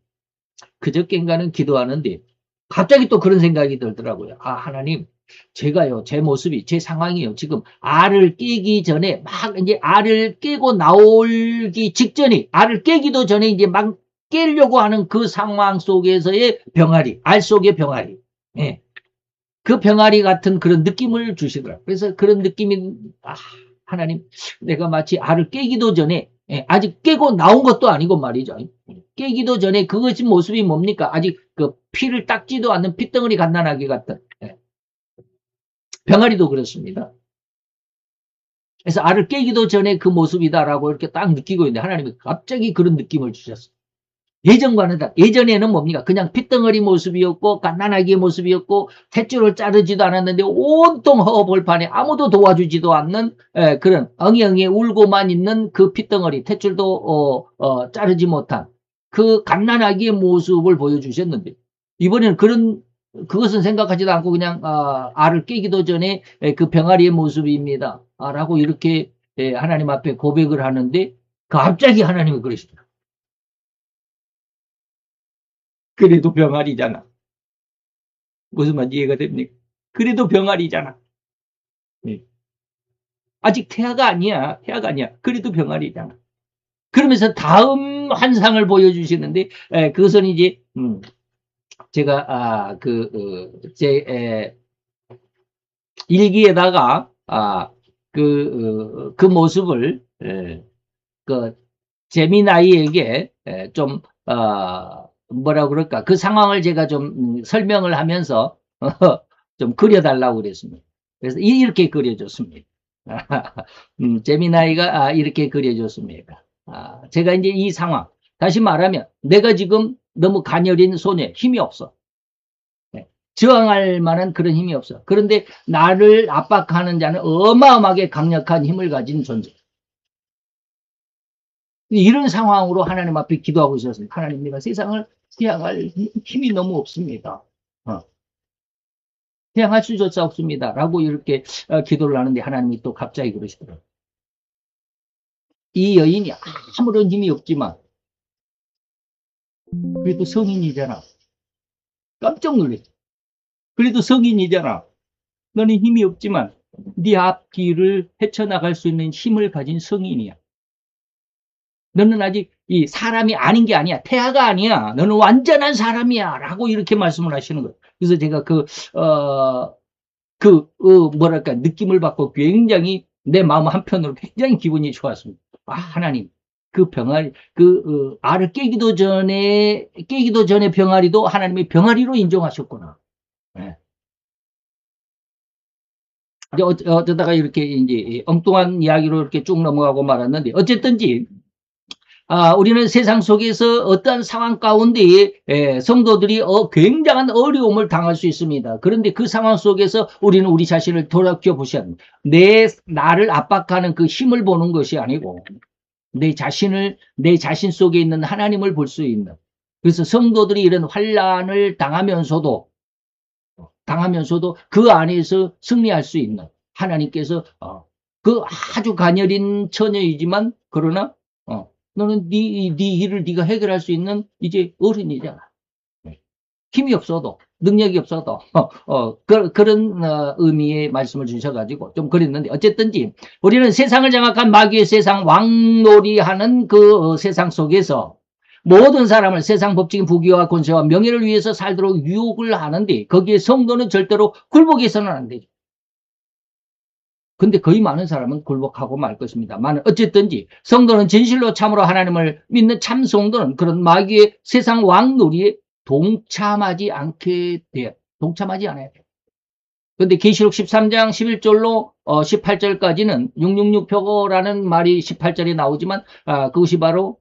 그저께인가는 기도하는데 갑자기 또 그런 생각이 들더라고요. 하나님 제가요 제 모습이 제 상황이요 지금 알을 깨기 전에 막 이제 알을 깨고 나오기 직전이 알을 깨기도 전에 이제 막 깨려고 하는 그 상황 속에서의 병아리 알 속의 병아리 그 병아리 같은 그런 느낌을 주시더라고요. 그래서 그런 느낌이 하나님 내가 마치 알을 깨기도 전에 아직 깨고 나온 것도 아니고 말이죠. 깨기도 전에 그것이 모습이 뭡니까? 아직 그 피를 닦지도 않는 핏덩어리 갓난아기 같은 병아리도 그렇습니다. 그래서 알을 깨기도 전에 그 모습이다라고 이렇게 딱 느끼고 있는데 하나님이 갑자기 그런 느낌을 주셨어요. 예전과는 다 예전에는 뭡니까? 그냥 핏덩어리 모습이었고 갓난아기의 모습이었고 탯줄을 자르지도 않았는데 온통 허허벌판에 아무도 도와주지도 않는 그런 엉엉이 울고만 있는 그 핏덩어리 탯줄도 자르지 못한 그 갓난아기의 모습을 보여주셨는데, 이번에는 그것은 생각하지도 않고 그냥, 알을 깨기도 전에 그 병아리의 모습입니다. 라고 이렇게 하나님 앞에 고백을 하는데, 갑자기 하나님이 그러시더라고요. 그래도 병아리잖아. 무슨 말인지 이해가 됩니까? 그래도 병아리잖아. 네. 아직 태아가 아니야. 태아가 아니야. 그래도 병아리잖아. 그러면서 다음 환상을 보여주시는데, 그것은 이제, 제가, 제, 일기에다가, 그 모습을, 그, 제미나이에게, 좀, 뭐라 그럴까. 그 상황을 제가 좀 설명을 하면서, 좀 그려달라고 그랬습니다. 그래서 이렇게 그려줬습니다. 제미나이가 이렇게 그려줬습니다. 제가 이제 이 상황, 다시 말하면 내가 지금 너무 가녀린 손에 힘이 없어. 저항할 만한 그런 힘이 없어. 그런데 나를 압박하는 자는 어마어마하게 강력한 힘을 가진 존재. 이런 상황으로 하나님 앞에 기도하고 있었습니다. 하나님, 내가 세상을 태양할 힘이 너무 없습니다. 태양할 수조차 없습니다. 라고 이렇게 기도를 하는데 하나님이 또 갑자기 그러시더라고요. 이 여인이 아무런 힘이 없지만 그래도 성인이잖아. 깜짝 놀랐어. 그래도 성인이잖아. 너는 힘이 없지만 네 앞길을 헤쳐나갈 수 있는 힘을 가진 성인이야. 너는 아직 이 사람이 아닌 게 아니야. 태아가 아니야. 너는 완전한 사람이야. 라고 이렇게 말씀을 하시는 거예요. 그래서 제가 뭐랄까, 느낌을 받고 굉장히 내 마음 한편으로 굉장히 기분이 좋았습니다. 하나님, 그 병아리, 알을 깨기도 전에 병아리도 하나님의 병아리로 인정하셨구나. 네. 어쩌다가 이렇게 이제 엉뚱한 이야기로 이렇게 쭉 넘어가고 말았는데, 어쨌든지, 우리는 세상 속에서 어떠한 상황 가운데 성도들이 굉장한 어려움을 당할 수 있습니다. 그런데 그 상황 속에서 우리는 우리 자신을 돌아켜 보셔야 합니다. 나를 압박하는 그 힘을 보는 것이 아니고 내 자신 속에 있는 하나님을 볼 수 있는. 그래서 성도들이 이런 환난을 당하면서도 그 안에서 승리할 수 있는 하나님께서 그 아주 가녀린 처녀이지만 그러나 너는 네 일을 네가 해결할 수 있는 이제 어른이잖아. 힘이 없어도 능력이 없어도 그런 의미의 말씀을 주셔가지고 좀 그랬는데 어쨌든지 우리는 세상을 장악한 마귀의 세상 왕놀이하는 그 세상 속에서 모든 사람을 세상 법적인 부귀와 권세와 명예를 위해서 살도록 유혹을 하는데 거기에 성도는 절대로 굴복해서는 안 되죠. 근데 거의 많은 사람은 굴복하고 말 것입니다만 어쨌든지 성도는 진실로 참으로 하나님을 믿는 참 성도는 그런 마귀의 세상 왕놀이에 동참하지 않아야 돼요. 근데 계시록 13장 11절로 18절까지는 666표라는 말이 18절에 나오지만 그것이 바로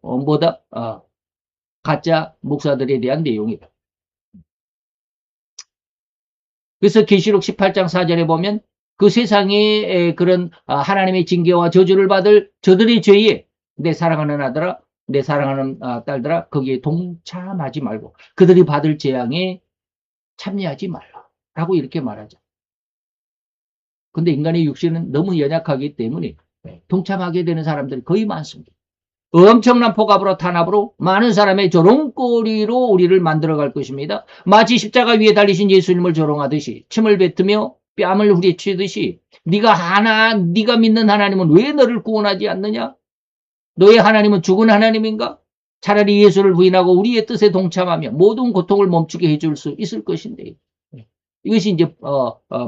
가짜 목사들에 대한 내용이다. 그래서 계시록 18장 4절에 보면 그 세상에 그런 하나님의 징계와 저주를 받을 저들의 죄에 내 사랑하는 아들아, 내 사랑하는 딸들아 거기에 동참하지 말고 그들이 받을 재앙에 참여하지 말라 라고 이렇게 말하죠. 근데 인간의 육신은 너무 연약하기 때문에 동참하게 되는 사람들이 거의 많습니다. 엄청난 폭압으로 탄압으로 많은 사람의 조롱거리로 우리를 만들어갈 것입니다. 마치 십자가 위에 달리신 예수님을 조롱하듯이 침을 뱉으며 뺨을 후려치듯이 네가 믿는 하나님은 왜 너를 구원하지 않느냐? 너의 하나님은 죽은 하나님인가? 차라리 예수를 부인하고 우리의 뜻에 동참하며 모든 고통을 멈추게 해줄 수 있을 것인데 이것이 이제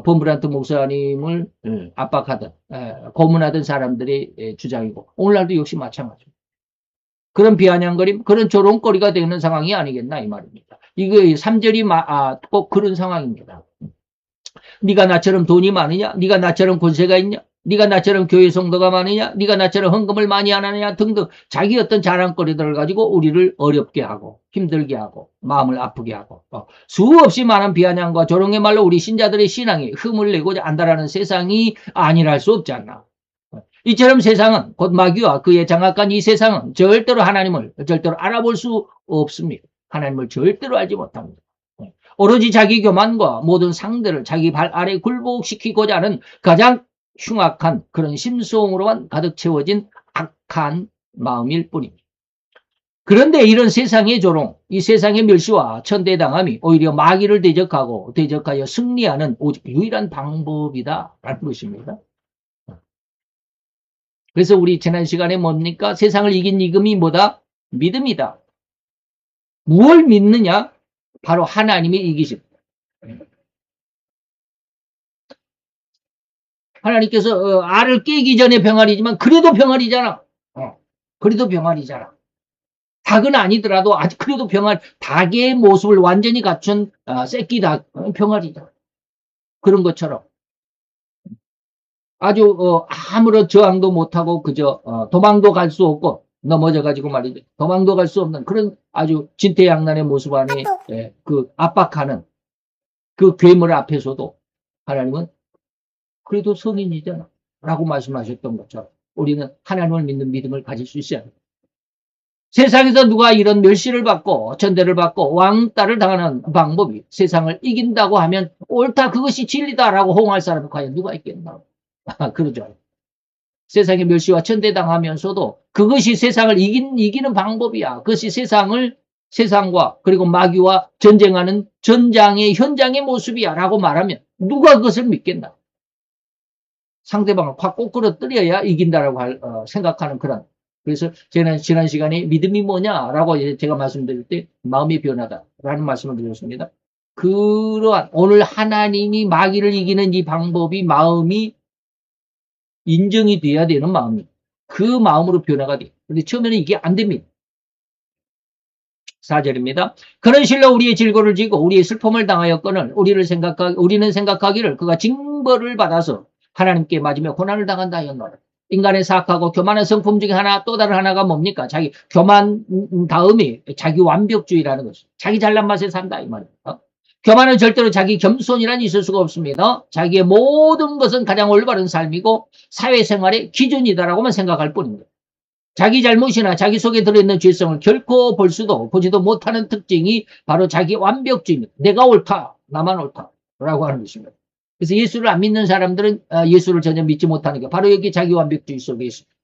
범브란트 목사님을 압박하던 고문하던 사람들의 주장이고 오늘날도 역시 마찬가지입니다. 그런 비아냥거림, 그런 조롱거리가 되는 상황이 아니겠나 이 말입니다. 이거 3절이 꼭 그런 상황입니다. 네가 나처럼 돈이 많으냐? 네가 나처럼 권세가 있냐? 네가 나처럼 교회 성도가 많으냐? 네가 나처럼 헌금을 많이 안 하느냐? 등등 자기 어떤 자랑거리들을 가지고 우리를 어렵게 하고 힘들게 하고 마음을 아프게 하고 수없이 많은 비아냥과 조롱의 말로 우리 신자들의 신앙에 흠을 내고자 한다라는 세상이 아니랄 수 없지 않나. 이처럼 세상은 곧 마귀와 그의 장악한 이 세상은 절대로 하나님을 절대로 알아볼 수 없습니다. 하나님을 절대로 알지 못합니다. 오로지 자기 교만과 모든 상대를 자기 발 아래 굴복시키고자 하는 가장 흉악한 그런 심성으로만 가득 채워진 악한 마음일 뿐입니다. 그런데 이런 세상의 조롱, 이 세상의 멸시와 천대당함이 오히려 마귀를 대적하여 승리하는 오직 유일한 방법이다라는 것입니다. 그래서 우리 지난 시간에 뭡니까? 세상을 이긴 이금이 뭐다? 믿음이다. 무엇을 믿느냐? 바로 하나님이 이기십니다. 하나님께서 알을 깨기 전에 병아리지만 그래도 병아리잖아. 그래도 병아리잖아. 닭은 아니더라도 아직 그래도 병아리, 닭의 모습을 완전히 갖춘 새끼 닭, 병아리잖아. 그런 것처럼 아주 아무런 저항도 못하고 그저 도망도 갈 수 없고 넘어져가지고 말이죠. 도망도 갈 수 없는 그런 아주 진퇴양난의 모습 안에 그 압박하는 그 괴물 앞에서도 하나님은 그래도 성인이잖아 라고 말씀하셨던 것처럼 우리는 하나님을 믿는 믿음을 가질 수 있어야 합니다. 세상에서 누가 이런 멸시를 받고 전대를 받고 왕따를 당하는 방법이 세상을 이긴다고 하면 옳다 그것이 진리다라고 호응할 사람이 과연 누가 있겠나. 그러죠. 세상의 멸시와 천대당하면서도 그것이 세상을 이기는 방법이야. 그것이 세상과 그리고 마귀와 전쟁하는 전장의 현장의 모습이야 라고 말하면 누가 그것을 믿겠나. 상대방을 확 꼬꾸러뜨려야 이긴다라고 생각하는 그런. 그래서 저는 지난 시간에 믿음이 뭐냐라고 제가 말씀드릴 때 마음의 변화다라는 말씀을 드렸습니다. 그러한 오늘 하나님이 마귀를 이기는 이 방법이 마음이 인정이 돼야 되는 마음이 그 마음으로 변화가 돼. 근데 처음에는 이게 안 됩니다. 4절입니다. 그런 실로 우리의 질고를 지고 우리의 슬픔을 당하였거늘 우리는 생각하기를 그가 징벌을 받아서 하나님께 맞으며 고난을 당한다 하였노라. 인간의 사악하고 교만한 성품 중에 또 다른 하나가 뭡니까? 자기 교만 다음에 자기 완벽주의라는 것이죠. 자기 잘난 맛에 산다 이 말입니다. 교만은 절대로 자기 겸손이란 있을 수가 없습니다. 자기의 모든 것은 가장 올바른 삶이고 사회생활의 기준이다라고만 생각할 뿐입니다. 자기 잘못이나 자기 속에 들어있는 죄성을 결코 보지도 못하는 특징이 바로 자기 완벽주의입니다. 내가 옳다, 나만 옳다라고 하는 것입니다. 그래서 예수를 안 믿는 사람들은 예수를 전혀 믿지 못하는 게 바로 여기 자기 완벽주의 속에 있습니다.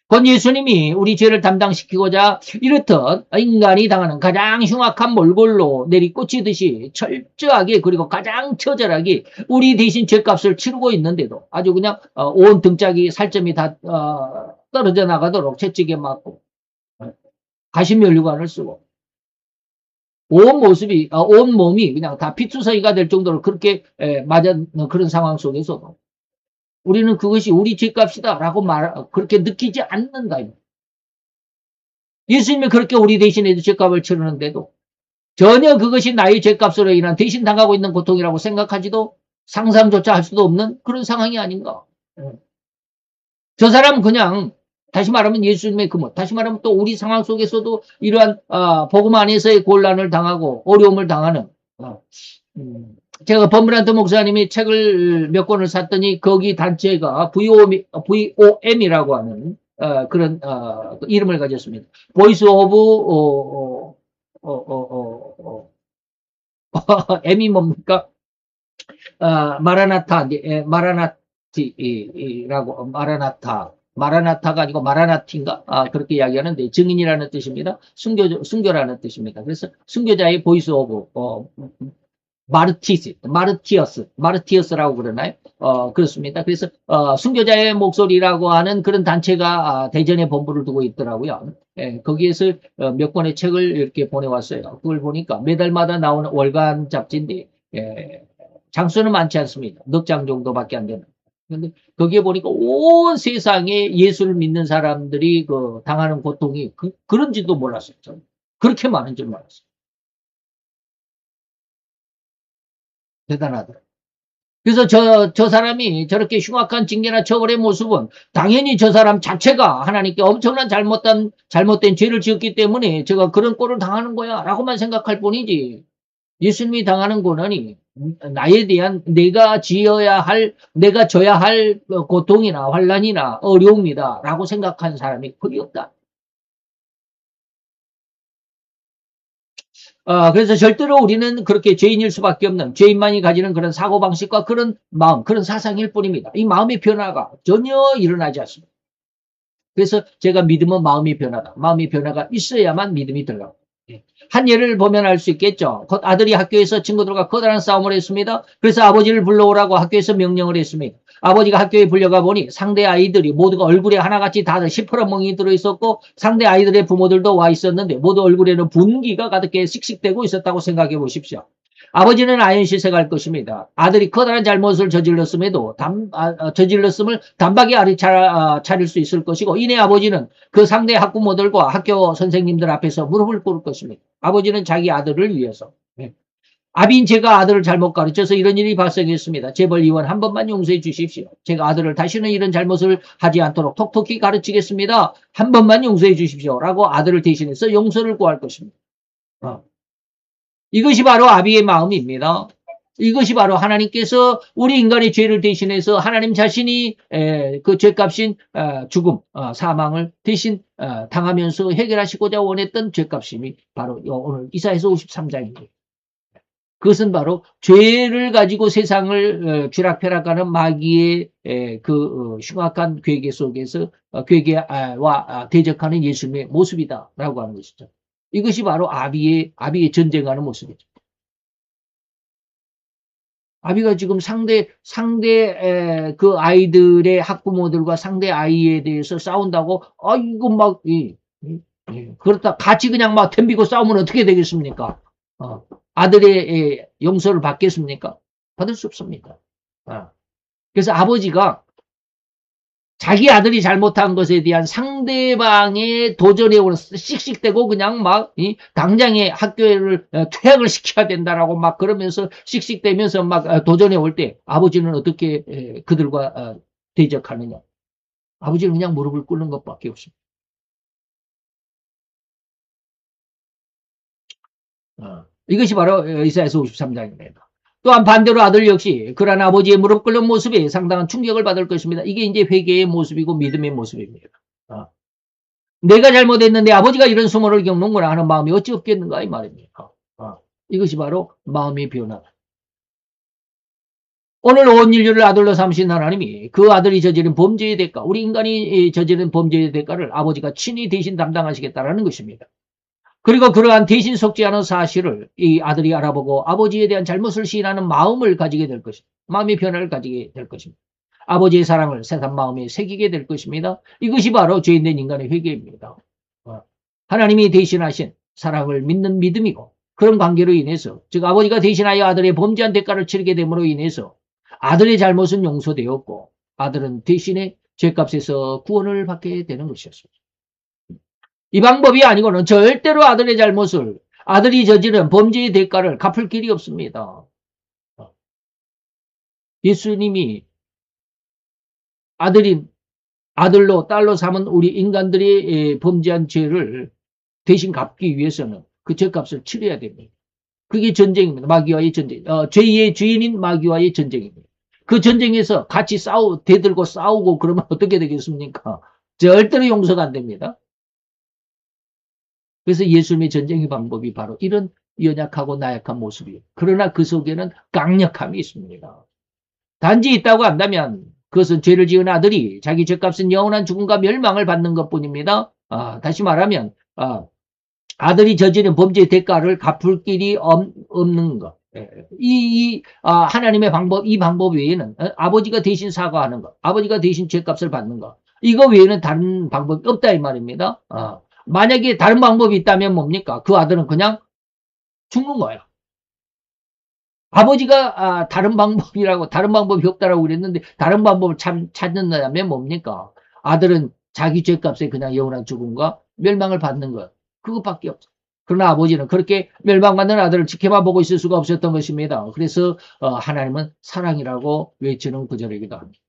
곧 예수님이 우리 죄를 담당시키고자 이렇듯 인간이 당하는 가장 흉악한 몰골로 내리꽂히듯이 철저하게 그리고 가장 처절하게 우리 대신 죄값을 치르고 있는데도 아주 그냥 온 등짝이 살점이 다 떨어져 나가도록 채찍에 맞고 가시면류관을 쓰고 온 몸이 그냥 다 피투성이가 될 정도로 그렇게 맞은 그런 상황 속에서도 우리는 그것이 우리 죄값이다라고 그렇게 느끼지 않는다. 예수님이 그렇게 우리 대신에 죄값을 치르는데도 전혀 그것이 나의 죄값으로 인한 대신 당하고 있는 고통이라고 생각하지도 상상조차 할 수도 없는 그런 상황이 아닌가. 저 사람은 그냥 다시 말하면 예수님의 다시 말하면 또 우리 상황 속에서도 이러한 복음 안에서의 곤란을 당하고 어려움을 당하는 제가 범브란트 목사님이 책을 몇 권을 샀더니 거기 단체가 VOM이라고 하는 그런 이름을 가졌습니다. 보이스 오브 M이 뭡니까? 마라나타가 아니고 마라나티인가? 그렇게 이야기하는데 증인이라는 뜻입니다. 순교라는 뜻입니다. 그래서 순교자의 보이스 오브 마르티어스라고 그러나요? 그렇습니다. 그래서 순교자의 목소리라고 하는 그런 단체가 대전에 본부를 두고 있더라고요. 거기에서 몇 권의 책을 이렇게 보내왔어요. 그걸 보니까 매달마다 나오는 월간 잡지인데 장수는 많지 않습니다. 넉 장 정도밖에 안 되는. 근데 거기에 보니까 온 세상에 예수를 믿는 사람들이 당하는 고통이 그런지도 몰랐어요. 저는. 그렇게 많은 줄 몰랐어요. 대단하더라고요. 그래서 저 사람이 저렇게 흉악한 징계나 처벌의 모습은 당연히 저 사람 자체가 하나님께 엄청난 잘못된 죄를 지었기 때문에 제가 그런 꼴을 당하는 거야 라고만 생각할 뿐이지 예수님이 당하는 고난이 나에 대한 내가 내가 져야 할 고통이나 환란이나 어려움이다 라고 생각한 사람이 거의 없다. 그래서 절대로 우리는 그렇게 죄인일 수밖에 없는 죄인만이 가지는 그런 사고방식과 그런 마음, 그런 사상일 뿐입니다. 이 마음의 변화가 전혀 일어나지 않습니다. 그래서 제가 믿음은 마음의 변화다. 마음의 변화가 있어야만 믿음이 들어가고. 한 예를 보면 알 수 있겠죠. 아들이 학교에서 친구들과 커다란 싸움을 했습니다. 그래서 아버지를 불러오라고 학교에서 명령을 했습니다. 아버지가 학교에 불려가 보니 상대 아이들이 모두가 얼굴에 하나같이 다들 시퍼런멍이 들어있었고 상대 아이들의 부모들도 와 있었는데 모두 얼굴에는 분기가 가득해 씩씩대고 있었다고 생각해 보십시오. 아버지는 아연실색할 것입니다. 아들이 커다란 잘못을 저질렀음을 단박에 차릴 수 있을 것이고 이내 아버지는 그 상대 학부모들과 학교 선생님들 앞에서 무릎을 꿇을 것입니다. 아버지는 자기 아들을 위해서. 아비인 제가 아들을 잘못 가르쳐서 이런 일이 발생했습니다. 제발 이원 한 번만 용서해 주십시오. 제가 아들을 다시는 이런 잘못을 하지 않도록 톡톡히 가르치겠습니다. 한 번만 용서해 주십시오. 라고 아들을 대신해서 용서를 구할 것입니다. 이것이 바로 아비의 마음입니다. 이것이 바로 하나님께서 우리 인간의 죄를 대신해서 하나님 자신이 그 죄값인 죽음, 사망을 대신 당하면서 해결하시고자 원했던 죄값임이 바로 오늘 이사야서 53장입니다. 그것은 바로 죄를 가지고 세상을 쥐락펴락하는 마귀의 그 흉악한 괴계 속에서 괴계와 대적하는 예수님의 모습이다라고 하는 것이죠. 이것이 바로 아비의 전쟁하는 모습이죠. 아비가 지금 상대 그 아이들의 학부모들과 상대 아이에 대해서 싸운다고 이거 막 그렇다 같이 그냥 막 덤비고 싸우면 어떻게 되겠습니까? 아들의 용서를 받겠습니까? 받을 수 없습니다. 그래서 아버지가 자기 아들이 잘못한 것에 대한 상대방의 도전에 오르서 씩씩대고 그냥 막 당장에 학교를 퇴학을 시켜야 된다라고 막 그러면서 씩씩대면서 막 도전에 올 때 아버지는 어떻게 그들과 대적하느냐? 아버지는 그냥 무릎을 꿇는 것밖에 없습니다. 이것이 바로 이사야서 53장입니다. 또한 반대로 아들 역시 그러한 아버지의 무릎 꿇는 모습에 상당한 충격을 받을 것입니다. 이게 이제 회개의 모습이고 믿음의 모습입니다. 내가 잘못했는데 아버지가 이런 수모를 겪는구나 하는 마음이 어찌 없겠는가 이 말입니다. 이것이 바로 마음의 변화다. 오늘 온 인류를 아들로 삼으신 하나님이 그 아들이 저지른 범죄의 대가, 우리 인간이 저지른 범죄의 대가를 아버지가 친히 대신 담당하시겠다라는 것입니다. 그리고 그러한 대신 속지 않은 사실을 이 아들이 알아보고 아버지에 대한 잘못을 시인하는 마음을 가지게 될 것입니다. 마음의 변화를 가지게 될 것입니다. 아버지의 사랑을 세상 마음에 새기게 될 것입니다. 이것이 바로 죄인된 인간의 회개입니다. 하나님이 대신하신 사랑을 믿는 믿음이고 그런 관계로 인해서 즉 아버지가 대신하여 아들의 범죄한 대가를 치르게 됨으로 인해서 아들의 잘못은 용서되었고 아들은 대신에 죄값에서 구원을 받게 되는 것이었습니다. 이 방법이 아니고는 절대로 아들의 잘못을 아들이 저지른 범죄의 대가를 갚을 길이 없습니다. 예수님이 아들로 딸로 삼은 우리 인간들이 범죄한 죄를 대신 갚기 위해서는 그 죄값을 치러야 됩니다. 그게 전쟁입니다. 마귀와의 전쟁. 죄의 주인인 마귀와의 전쟁입니다. 그 전쟁에서 같이 대들고 싸우고 그러면 어떻게 되겠습니까? 절대로 용서가 안 됩니다. 그래서 예수님의 전쟁의 방법이 바로 이런 연약하고 나약한 모습이에요. 그러나 그 속에는 강력함이 있습니다. 단지 있다고 한다면 그것은 죄를 지은 아들이 자기 죄값은 영원한 죽음과 멸망을 받는 것뿐입니다. 다시 말하면 아들이 저지른 범죄의 대가를 갚을 길이 없는 것. 하나님의 방법, 이 방법 외에는 아버지가 대신 사과하는 것, 아버지가 대신 죄값을 받는 것, 이거 외에는 다른 방법이 없다 이 말입니다. 만약에 다른 방법이 있다면 뭡니까? 그 아들은 그냥 죽는 거예요. 아버지가 다른 방법이 없다라고 그랬는데 다른 방법을 찾는다면 뭡니까? 아들은 자기 죄값에 그냥 영원한 죽음과 멸망을 받는 것. 그것밖에 없어. 그러나 아버지는 그렇게 멸망받는 아들을 지켜만 보고 있을 수가 없었던 것입니다. 그래서 하나님은 사랑이라고 외치는 구절이기도 합니다.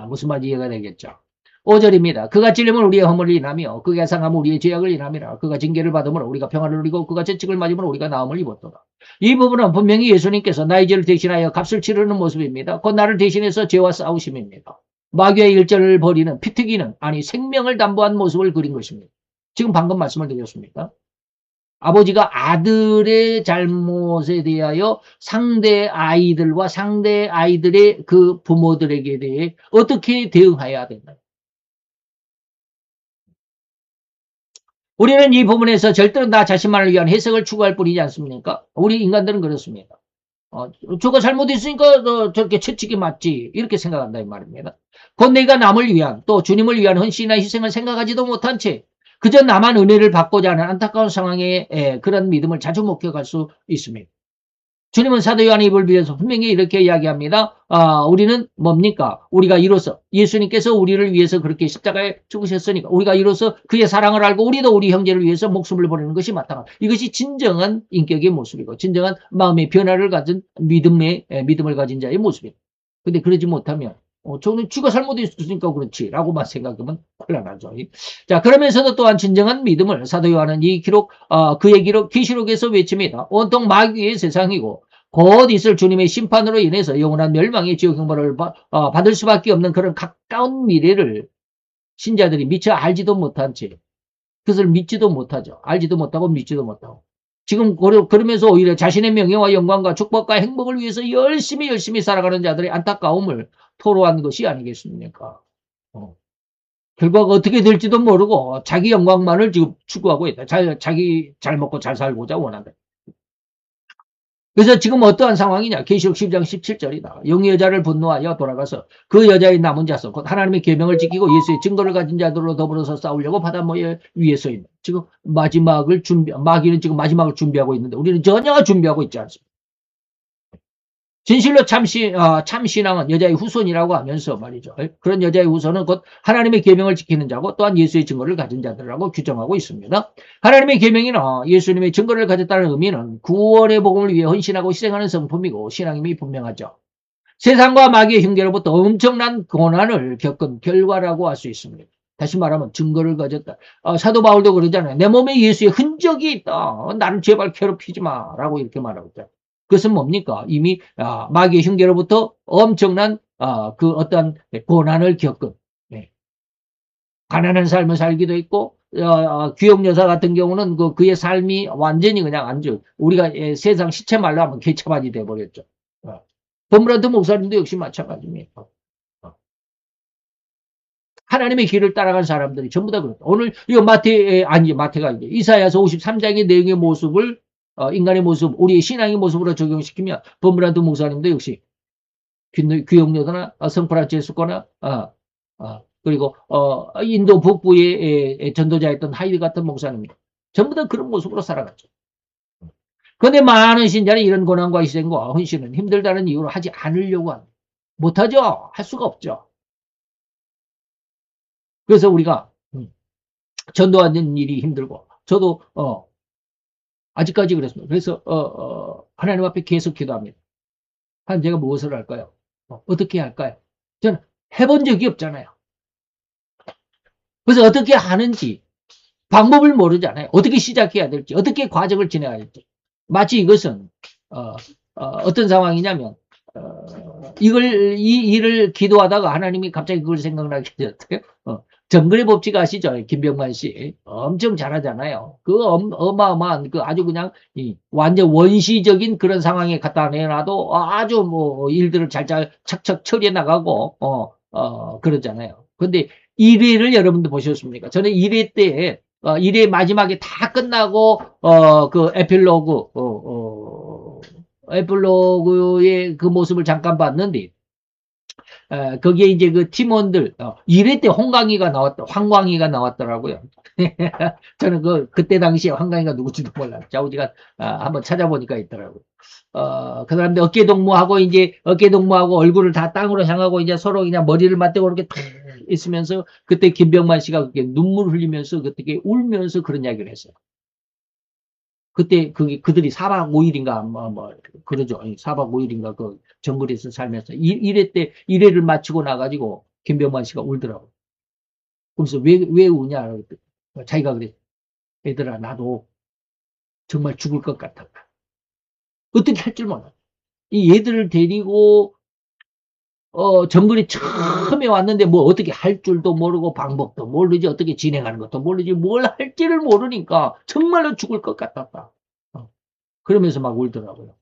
무슨 말인지 이해가 되겠죠? 5절입니다. 그가 찔림은 우리의 허물을 인하며 그가 상함은 우리의 죄악을 인함이라. 그가 징계를 받음으로 우리가 평안을 누리고 그가 채찍을 맞음으로 우리가 나음을 입었도다. 이 부분은 분명히 예수님께서 나의 죄를 대신하여 값을 치르는 모습입니다. 곧 나를 대신해서 죄와 싸우심입니다. 마귀의 일절을 벌이는 피튀기는 아니 생명을 담보한 모습을 그린 것입니다. 지금 방금 말씀을 드렸습니다. 아버지가 아들의 잘못에 대하여 상대 아이들과 상대 아이들의 그 부모들에게 대해 어떻게 대응해야 된다. 우리는 이 부분에서 절대로 나 자신만을 위한 해석을 추구할 뿐이지 않습니까? 우리 인간들은 그렇습니다. 저거 잘못했으니까 저렇게 채찍이 맞지 이렇게 생각한다 이 말입니다. 곧 내가 남을 위한 또 주님을 위한 헌신이나 희생을 생각하지도 못한 채 그저 나만 은혜를 받고자 하는 안타까운 상황에 그런 믿음을 자주 목격할 수 있습니다. 주님은 사도 요한의 입을 빌어서 분명히 이렇게 이야기합니다. 우리는 뭡니까? 우리가 이로써 예수님께서 우리를 위해서 그렇게 십자가에 죽으셨으니까 우리가 이로써 그의 사랑을 알고 우리도 우리 형제를 위해서 목숨을 버리는 것이 마땅하다. 이것이 진정한 인격의 모습이고 진정한 마음의 변화를 가진 믿음을 가진 자의 모습입니다. 근데 그러지 못하면 저는 쥐가 잘못했으니까 그렇지 라고만 생각하면 곤란하죠. 자, 그러면서도 또한 진정한 믿음을 사도 요한은 이 기록 그의 기록 계시록에서 외칩니다. 온통 마귀의 세상이고 곧 있을 주님의 심판으로 인해서 영원한 멸망의 지옥 형벌을 받을 수밖에 없는 그런 가까운 미래를 신자들이 미처 알지도 못한 채 그것을 믿지도 못하죠. 알지도 못하고 믿지도 못하고 지금 그러면서 오히려 자신의 명예와 영광과 축복과 행복을 위해서 열심히 살아가는 자들의 안타까움을 토로한 것이 아니겠습니까? 결과가 어떻게 될지도 모르고 자기 영광만을 지금 추구하고 있다. 자기 잘 먹고 잘 살고자 원한다. 그래서 지금 어떠한 상황이냐? 계시록 10장 17절이다. 영의 여자를 분노하여 돌아가서 그 여자의 남은 자손 곧 하나님의 계명을 지키고 예수의 증거를 가진 자들로 더불어서 싸우려고 바닷모에 위에 서 있는 지금 마귀는 지금 마지막을 준비하고 있는데 우리는 전혀 준비하고 있지 않습니다. 진실로 참신앙은 여자의 후손이라고 하면서 말이죠. 그런 여자의 후손은 곧 하나님의 계명을 지키는 자고 또한 예수의 증거를 가진 자들이라고 규정하고 있습니다. 하나님의 계명이나 예수님의 증거를 가졌다는 의미는 구원의 복음을 위해 헌신하고 희생하는 성품이고 신앙임이 분명하죠. 세상과 마귀의 흉계로부터 엄청난 고난을 겪은 결과라고 할 수 있습니다. 다시 말하면 증거를 가졌다. 사도 바울도 그러잖아요. 내 몸에 예수의 흔적이 있다. 나를 제발 괴롭히지 마. 라고 이렇게 말하고 있다. 그것은 뭡니까? 이미 마귀의 흉계로부터 엄청난 그 어떤 고난을 겪은 가난한 삶을 살기도 했고 귀역 여사 같은 경우는 그의 삶이 완전히 그냥 우리가 세상 시체 말로 하면 개차반이 돼버렸죠. 범브란트 목사님도 역시 마찬가지입니다. 하나님의 길을 따라간 사람들이 전부 다 그렇다. 오늘 이거 마태가 이제 이사야서 53장의 내용의 모습을 인간의 모습, 우리의 신앙의 모습으로 적용시키면 범브란트 목사님도 역시 귀역여자나 성프란체스코나 그리고 인도 북부의 전도자였던 하이드 같은 목사님입니다. 전부 다 그런 모습으로 살아갔죠. 그런데 많은 신자는 이런 고난과 희생과 헌신은 힘들다는 이유로 하지 않으려고 합니다. 못하죠. 할 수가 없죠. 그래서 우리가 전도하는 일이 힘들고 저도 아직까지 그랬습니다. 그래서 하나님 앞에 계속 기도합니다. 하나님 제가 무엇을 할까요? 어떻게 할까요? 저는 해본 적이 없잖아요. 그래서 어떻게 하는지 방법을 모르잖아요. 어떻게 시작해야 될지 어떻게 과정을 진행해야 될지 마치 이것은 어떤 상황이냐면 이 일을 기도하다가 하나님이 갑자기 그걸 생각나게 되었어요. 정글의 법칙 아시죠? 김병만 씨. 엄청 잘하잖아요. 그 어마어마한 그 아주 그냥 완전 원시적인 그런 상황에 갖다 내놔도 아주 뭐 일들을 잘 척척 처리해 나가고 그러잖아요. 근데 1회를 여러분들 보셨습니까? 저는 1회 때 1회 마지막에 다 끝나고 그 에필로그의 그 모습을 잠깐 봤는데 거기에 이제 그 팀원들 1회 때 황광희가 나왔더라고요. 저는 그때 당시에 황광희가 누구지도 몰라요. 자우지가 한번 찾아보니까 있더라고요. 그 사람들 어깨 동무하고 얼굴을 다 땅으로 향하고 이제 서로 그냥 머리를 맞대고 이렇게 탁 있으면서 그때 김병만 씨가 그렇게 눈물 흘리면서 그때 울면서 그런 이야기를 했어요. 그때 그들이 4박 5일인가 그러죠. 4박 5일인가 그 정글에서 살면서 1회를 마치고 나가지고 김병만 씨가 울더라고. 그래서 왜 우냐? 자기가 그래. 얘들아 나도 정말 죽을 것 같아. 어떻게 할 줄 몰라요. 이 얘들을 데리고 정글에 처음에 왔는데 뭐 어떻게 할 줄도 모르고 방법도 모르지 어떻게 진행하는 것도 모르지 뭘 할지를 모르니까 정말로 죽을 것 같았다. 그러면서 막 울더라고요.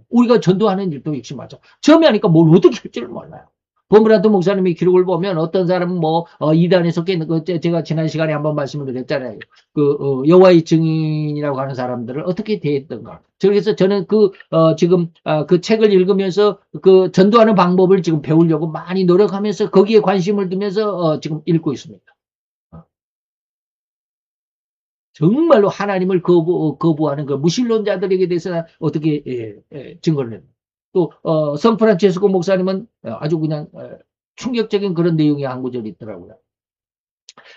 우리가 전도하는 일도 역시 맞아. 처음에 하니까 뭘 어떻게 할 줄을 몰라요. 범브라트 목사님이 기록을 보면 어떤 사람은 뭐 이단에 속해 있는 그 제가 지난 시간에 한번 말씀을 드렸잖아요. 그 여호와의 증인이라고 하는 사람들을 어떻게 대했던가. 그래서 저는 그 지금 그 책을 읽으면서 그 전도하는 방법을 지금 배우려고 많이 노력하면서 거기에 관심을 두면서 지금 읽고 있습니다. 정말로 하나님을 거부하는 그 무신론자들에게 대해서 어떻게 증거를 했나. 또 성프란체스코 목사님은 아주 그냥 충격적인 그런 내용이 한 구절이 있더라고요.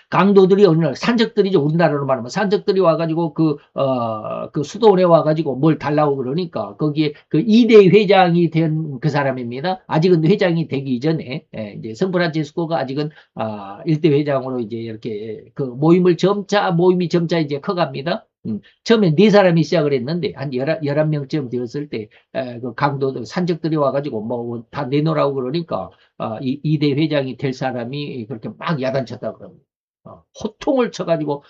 강도들이 어느 날 산적들이죠. 우리나라로 말하면 산적들이 와가지고 그 수도원에 와가지고 뭘 달라고 그러니까 거기에 그 2대 회장이 된 그 사람입니다. 아직은 회장이 되기 전에 이제 성프란체스코가 아직은 1대 회장으로 이제 이렇게 그 모임이 점차 이제 커갑니다. 처음에 4사람이 시작을 했는데 한 11명쯤 되었을 때 그 강도들 산적들이 와가지고 뭐 다 내놓으라고 그러니까 이 2대 회장이 될 사람이 그렇게 막 야단쳤다고 그럽니다. 호통을 쳐가지고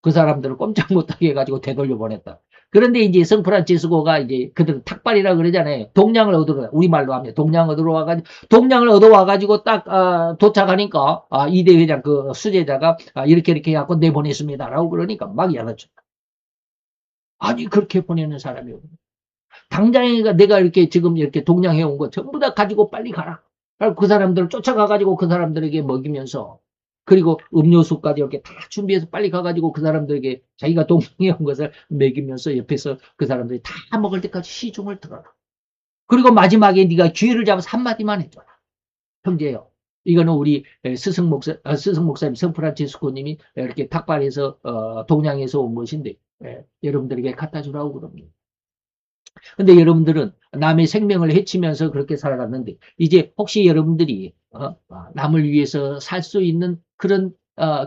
그 사람들을 꼼짝 못하게 해가지고 되돌려 보냈다. 그런데 이제 성프란치스코가 이제 그들 탁발이라 그러잖아요. 동량을 얻으러 우리말로 하면 동량을 얻어와가지고 딱 도착하니까 2대 회장 그 수제자가 이렇게 해갖고 내보냈습니다라고 그러니까 막 야단쳤다. 아니 그렇게 보내는 사람이 없네. 당장에 내가 이렇게 지금 이렇게 동량해 온 거 전부 다 가지고 빨리 가라. 그 사람들을 쫓아가가지고 그 사람들에게 먹이면서 그리고 음료수까지 이렇게 다 준비해서 빨리 가가지고 그 사람들에게 자기가 동량해 온 것을 먹이면서 옆에서 그 사람들이 다 먹을 때까지 시중을 들어라. 그리고 마지막에 네가 기회를 잡아서 한마디만 해줘라. 형제요. 이거는 우리 스승 목사님 성프란치스코님이 이렇게 탁발해서 동양에서 온 것인데 여러분들에게 갖다 주라고 그럽니다. 근데 여러분들은 남의 생명을 해치면서 그렇게 살아갔는데 이제 혹시 여러분들이 남을 위해서 살 수 있는 그런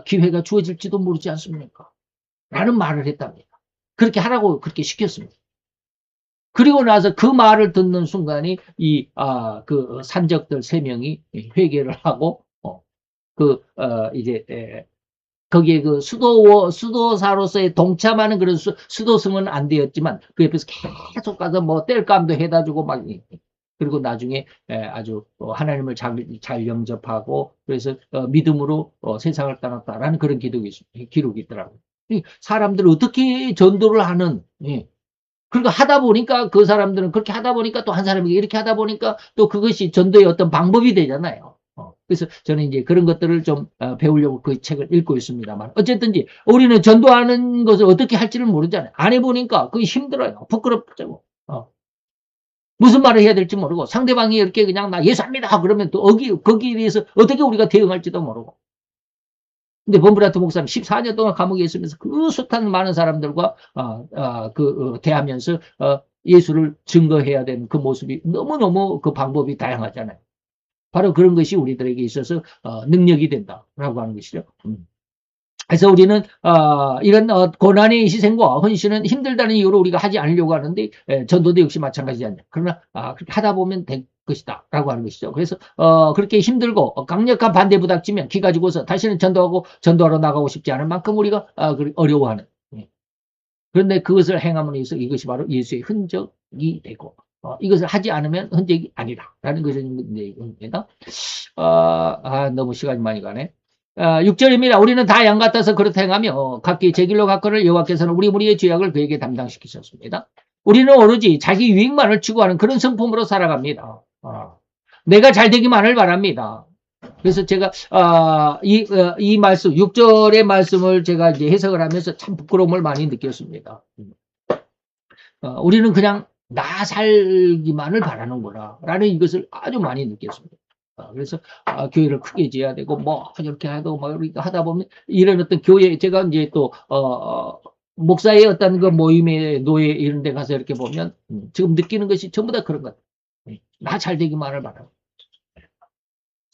기회가 주어질지도 모르지 않습니까? 라는 말을 했답니다. 그렇게 하라고 그렇게 시켰습니다. 그리고 나서 그 말을 듣는 순간에 그 산적들 3명이 회개를 하고 이제 거기에 그 수도사로서의 동참하는 그런 수도승은 안 되었지만 그 옆에서 계속 가서 뭐 뗄감도 해다 주고 막 그리고 나중에 아주 하나님을 잘 영접하고 그래서 믿음으로 세상을 떠났다라는 그런 기록이 있더라고요. 사람들을 어떻게 전도를 하는 그러니까 하다 보니까 그 사람들은 그렇게 하다 보니까 또 한 사람이 이렇게 하다 보니까 또 그것이 전도의 어떤 방법이 되잖아요. 그래서 저는 이제 그런 것들을 좀 배우려고 그 책을 읽고 있습니다만 어쨌든지 우리는 전도하는 것을 어떻게 할지를 모르잖아요. 안 해보니까 그게 힘들어요. 부끄럽죠. 무슨 말을 해야 될지 모르고 상대방이 이렇게 그냥 나 예수합니다 그러면 또 거기에 대해서 어떻게 우리가 대응할지도 모르고 근데 범브라트 목사님 14년 동안 감옥에 있으면서 그 숱한 많은 사람들과 대하면서 예수를 증거해야 되는 그 모습이 너무너무 그 방법이 다양하잖아요. 바로 그런 것이 우리들에게 있어서 능력이 된다라고 하는 것이죠. 그래서 우리는 이런 고난의 희생과 헌신은 힘들다는 이유로 우리가 하지 않으려고 하는데 전도도 역시 마찬가지지 않냐. 그러나 그렇게 하다 보면 될 것이다 라고 하는 것이죠. 그래서 그렇게 힘들고 강력한 반대 부닥치면 기 가지고서 다시는 전도하러 나가고 싶지 않을 만큼 우리가 어려워하는 그런데 그것을 행함으로 해서 이것이 바로 예수의 흔적이 되고 이것을 하지 않으면 흔적이 아니다라는 것입니다. 너무 시간이 많이 가네. 6절입니다. 우리는 다 양 같아서 그렇다 행하며 각기 제 길로 갔거늘 여호와께서는 우리 무리의 죄악을 그에게 담당시키셨습니다. 우리는 오로지 자기 유익만을 추구하는 그런 성품으로 살아갑니다. 내가 잘 되기만을 바랍니다. 그래서 제가 이 말씀 6절의 말씀을 제가 이제 해석을 하면서 참 부끄러움을 많이 느꼈습니다. 우리는 그냥 나 살기만을 바라는구나 라는 이것을 아주 많이 느꼈습니다. 그래서 교회를 크게 지어야 되고 뭐 이렇게 해도 뭐 이렇게 하다 보면 이런 어떤 교회 제가 이제 또 목사의 어떤 그 모임의 노예 이런 데 가서 이렇게 보면 지금 느끼는 것이 전부 다 그런 것 같아요. 나 잘 되기만을 바라고.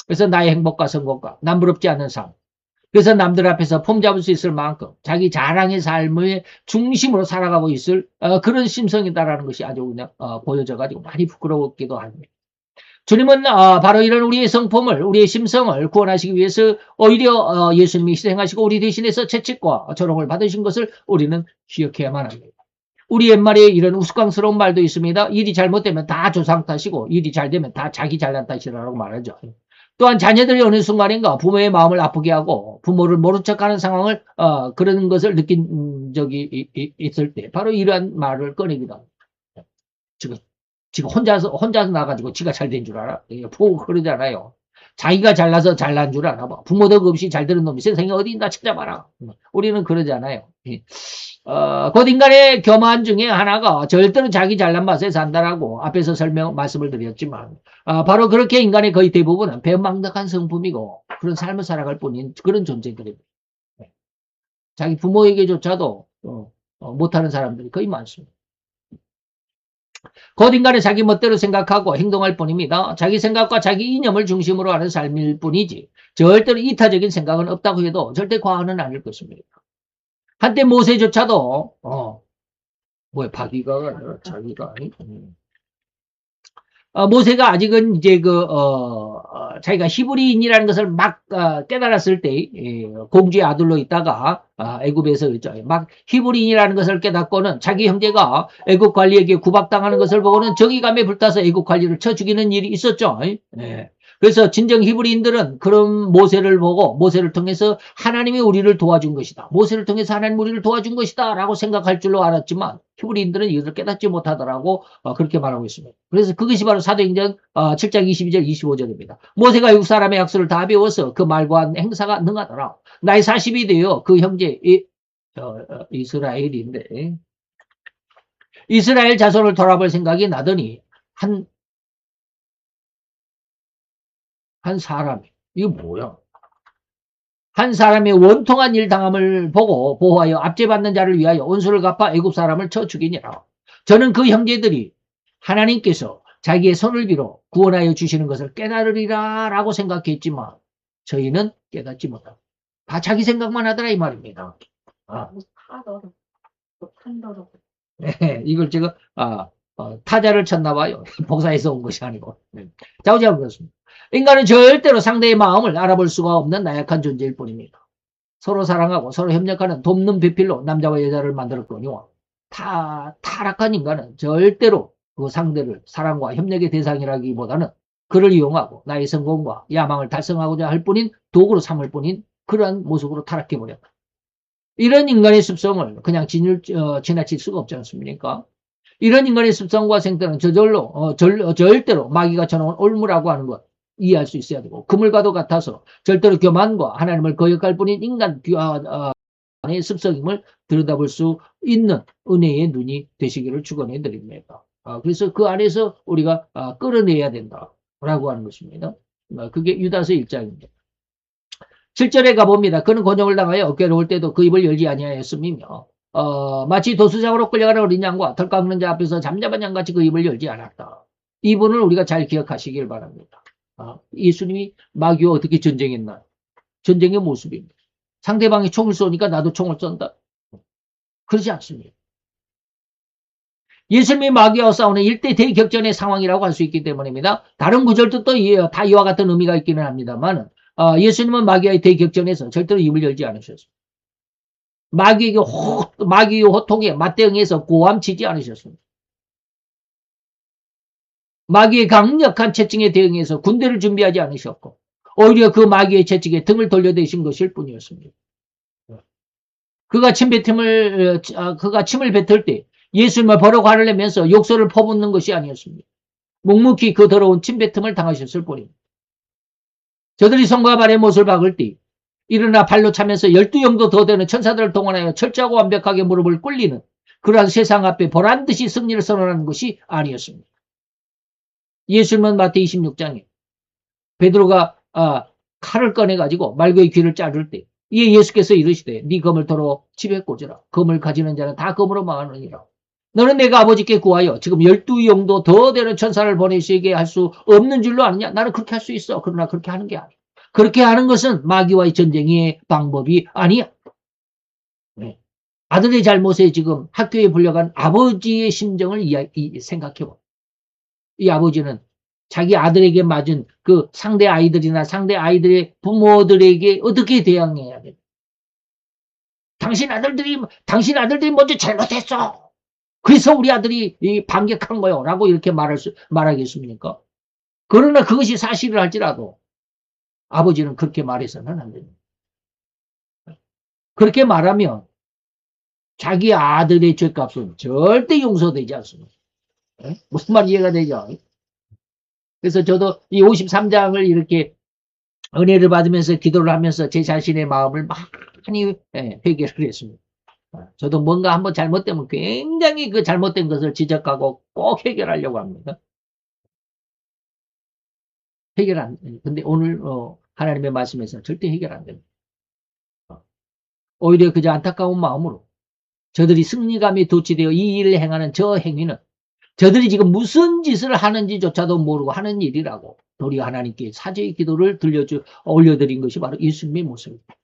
그래서 나의 행복과 성공과 남부럽지 않은 삶. 그래서 남들 앞에서 폼 잡을 수 있을 만큼 자기 자랑의 삶의 중심으로 살아가고 있을 그런 심성이다라는 것이 아주 그냥 보여져가지고 많이 부끄러웠기도 합니다. 주님은 바로 이런 우리의 성품을, 우리의 심성을 구원하시기 위해서 오히려 예수님이 희생하시고 우리 대신해서 채찍과 조롱을 받으신 것을 우리는 기억해야만 합니다. 우리 옛말에 이런 우스꽝스러운 말도 있습니다. 일이 잘못되면 다 조상 탓이고 일이 잘 되면 다 자기 잘난 탓이라고 말하죠. 또한 자녀들이 어느 순간인가 부모의 마음을 아프게 하고 부모를 모른 척하는 상황을 그런 것을 느낀 적이 있을 때 바로 이러한 말을 꺼내기도 합니다. 지금 혼자서 나가지고 지가 잘 된 줄 알아? 보고 그러잖아요. 자기가 잘나서 잘난 줄 알아. 부모도 없이 잘 되는 놈이 세상에 어디 있나 찾아봐라. 우리는 그러잖아요. 곧 인간의 교만 중에 하나가 절대로 자기 잘난 맛에 산다라고 앞에서 말씀을 드렸지만 바로 그렇게 인간의 거의 대부분은 배은망덕한 성품이고 그런 삶을 살아갈 뿐인 그런 존재들입니다. 자기 부모에게조차도 못하는 사람들이 거의 많습니다. 곧 인간은 자기 멋대로 생각하고 행동할 뿐입니다. 자기 생각과 자기 이념을 중심으로 하는 삶일 뿐이지 절대로 이타적인 생각은 없다고 해도 절대 과언은 아닐 것입니다. 한때 모세조차도 바기가 아니라 자기가 모세가 아직은 이제 자기가 히브리인이라는 것을 막 깨달았을 때 공주의 아들로 있다가 애굽에서 막 히브리인이라는 것을 깨닫고는 자기 형제가 애굽 관리에게 구박당하는 것을 보고는 정의감에 불타서 애굽 관리를 쳐 죽이는 일이 있었죠. 그래서 진정 히브리인들은 그런 모세를 보고 모세를 통해서 하나님이 우리를 도와준 것이다. 모세를 통해서 하나님 우리를 도와준 것이다 라고 생각할 줄로 알았지만 히브리인들은 이것을 깨닫지 못하더라고 그렇게 말하고 있습니다. 그래서 그것이 바로 사도행전 7장 22절 25절입니다. 모세가 육국 사람의 약수를 다 배워서 그 말과 행사가 능하더라. 나이 40이 되어 그 형제 이스라엘인데 이스라엘 자손을 돌아볼 생각이 나더니 한 사람이 이거 뭐야? 한 사람의 원통한 일 당함을 보고 보호하여 압제받는 자를 위하여 온수를 갚아 애굽 사람을 쳐 죽이니라. 저는 그 형제들이 하나님께서 자기의 손을 빌어 구원하여 주시는 것을 깨달으리라 라고 생각했지만 저희는 깨닫지 못하고 다 자기 생각만 하더라 이 말입니다. 네, 이걸 제가 타자를 쳤나 봐요. 복사해서 온 것이 아니고. 자우지가 그렇습니다. 인간은 절대로 상대의 마음을 알아볼 수가 없는 나약한 존재일 뿐입니다. 서로 사랑하고 서로 협력하는 돕는 배필로 남자와 여자를 만들었거니와 타락한 인간은 절대로 그 상대를 사랑과 협력의 대상이라기보다는 그를 이용하고 나의 성공과 야망을 달성하고자 할 뿐인 도구로 삼을 뿐인 그러한 모습으로 타락해버렸다. 이런 인간의 습성을 그냥 지나칠 수가 없지 않습니까? 이런 인간의 습성과 생태는 절대로 마귀가 쳐놓은 올무라고 하는 것 이해할 수 있어야 되고 그물과도 같아서 절대로 교만과 하나님을 거역할 뿐인 인간의 습성임을 들여다볼 수 있는 은혜의 눈이 되시기를 축원해 드립니다. 그래서 그 안에서 우리가 끌어내야 된다라고 하는 것입니다. 그게 유다서 1장입니다. 7절에 가봅니다. 그는 곤욕을 당하여 어깨로울 때도 그 입을 열지 아니하였음이며 마치 도수장으로 끌려가는 어린 양과 털 깎는 자 앞에서 잠잠한 양같이 그 입을 열지 않았다. 이 부분을 우리가 잘 기억하시길 바랍니다. 예수님이 마귀와 어떻게 전쟁했나? 전쟁의 모습입니다. 상대방이 총을 쏘니까 나도 총을 쏜다. 그러지 않습니다. 예수님이 마귀와 싸우는 1대 대격전의 상황이라고 할 수 있기 때문입니다. 다른 구절도 또 다 이와 같은 의미가 있기는 합니다만 예수님은 마귀와의 대격전에서 절대로 입을 열지 않으셨습니다. 마귀의 호통에 맞대응해서 고함치지 않으셨습니다. 마귀의 강력한 채찍에 대응해서 군대를 준비하지 않으셨고 오히려 그 마귀의 채찍에 등을 돌려대신 것일 뿐이었습니다. 그가 침을 뱉을 때 예수님을 보러 가려면서 욕설을 퍼붓는 것이 아니었습니다. 묵묵히 그 더러운 침뱉음을 당하셨을 뿐입니다. 저들이 손과 발의 못을 박을 때 일어나 발로 차면서 12영도 더 되는 천사들을 동원하여 철저하고 완벽하게 무릎을 꿇리는 그러한 세상 앞에 보란듯이 승리를 선언하는 것이 아니었습니다. 예수님은 마태 26장에 베드로가 칼을 꺼내가지고 말고의 귀를 자를 때 이에 예수께서 이르시되 네 검을 도로 집에 꽂으라. 검을 가지는 자는 다 검으로 망하느니라. 너는 내가 아버지께 구하여 지금 12영도 더 되는 천사를 보내시게 할 수 없는 줄로 아느냐? 나는 그렇게 할 수 있어. 그러나 그렇게 하는 게 아니야. 그렇게 하는 것은 마귀와의 전쟁의 방법이 아니야. 네. 아들의 잘못에 지금 학교에 불려간 아버지의 심정을 생각해봐. 이 아버지는 자기 아들에게 맞은 그 상대 아이들이나 상대 아이들의 부모들에게 어떻게 대항해야 돼? 당신 아들들이 먼저 잘못했어. 그래서 우리 아들이 반격한 거요. 라고 이렇게 말하겠습니까? 그러나 그것이 사실을 할지라도 아버지는 그렇게 말해서는 안 됩니다. 그렇게 말하면 자기 아들의 죄값은 절대 용서되지 않습니다. 무슨 말 이해가 되죠? 그래서 저도 이 53장을 이렇게 은혜를 받으면서 기도를 하면서 제 자신의 마음을 많이 회개를 했습니다. 저도 뭔가 한번 잘못되면 굉장히 그 잘못된 것을 지적하고 꼭 해결하려고 합니다. 근데 오늘 하나님의 말씀에서 절대 해결 안 됩니다. 오히려 그저 안타까운 마음으로 저들이 승리감이 도취되어 이 일을 행하는 저 행위는 저들이 지금 무슨 짓을 하는지조차도 모르고 하는 일이라고 도리어 하나님께 사죄의 기도를 올려드린 것이 바로 예수님의 모습입니다.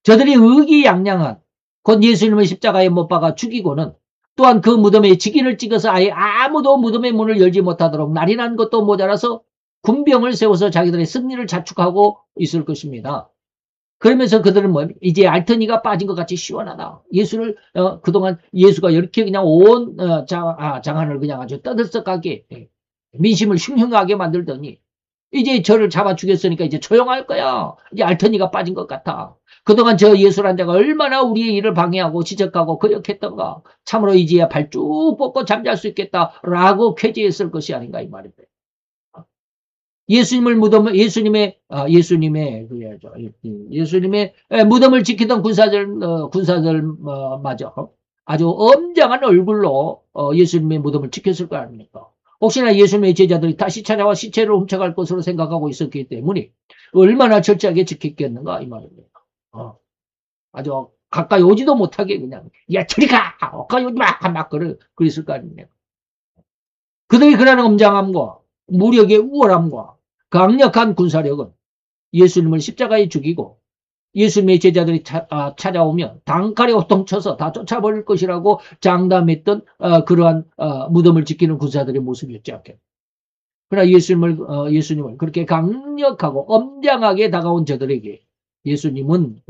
저들이 의기양양한 곧 예수님을 십자가에 못 박아 죽이고는 또한 그 무덤에 직인을 찍어서 아예 아무도 무덤의 문을 열지 못하도록 날인한 것도 모자라서 군병을 세워서 자기들의 승리를 자축하고 있을 것입니다. 그러면서 그들은 이제 알터니가 빠진 것 같이 시원하다. 예수를 그동안 예수가 이렇게 그냥 온 장안을 그냥 아주 떠들썩하게 민심을 흉흉하게 만들더니 이제 저를 잡아 죽였으니까 이제 조용할 거야. 이제 알터니가 빠진 것 같아. 그동안 저 예수란 자가 얼마나 우리의 일을 방해하고 지적하고 거역했던가. 참으로 이제야 발 쭉 뻗고 잠잘 수 있겠다라고 쾌재했을 것이 아닌가 이 말입니다. 예수님의 무덤을 지키던 군사들마저 아주 엄정한 얼굴로 예수님의 무덤을 지켰을 거 아닙니까? 혹시나 예수님의 제자들이 다시 찾아와 시체를 훔쳐갈 것으로 생각하고 있었기 때문에 얼마나 철저하게 지켰겠는가 이 말입니다. 아주 가까이 오지도 못하게 그냥 야 저리 가! 가까이 오지 마! 막 그랬을 거 아닙니까? 그들이 그러는 엄정함과 무력의 우월함과 강력한 군사력은 예수님을 십자가에 죽이고 예수님의 제자들이 찾아오면 단칼에 호통쳐서 다 쫓아버릴 것이라고 장담했던 그러한 무덤을 지키는 군사들의 모습이었지 않겠나. 그러나 예수님을 그렇게 강력하고 엄정하게 다가온 저들에게 예수님은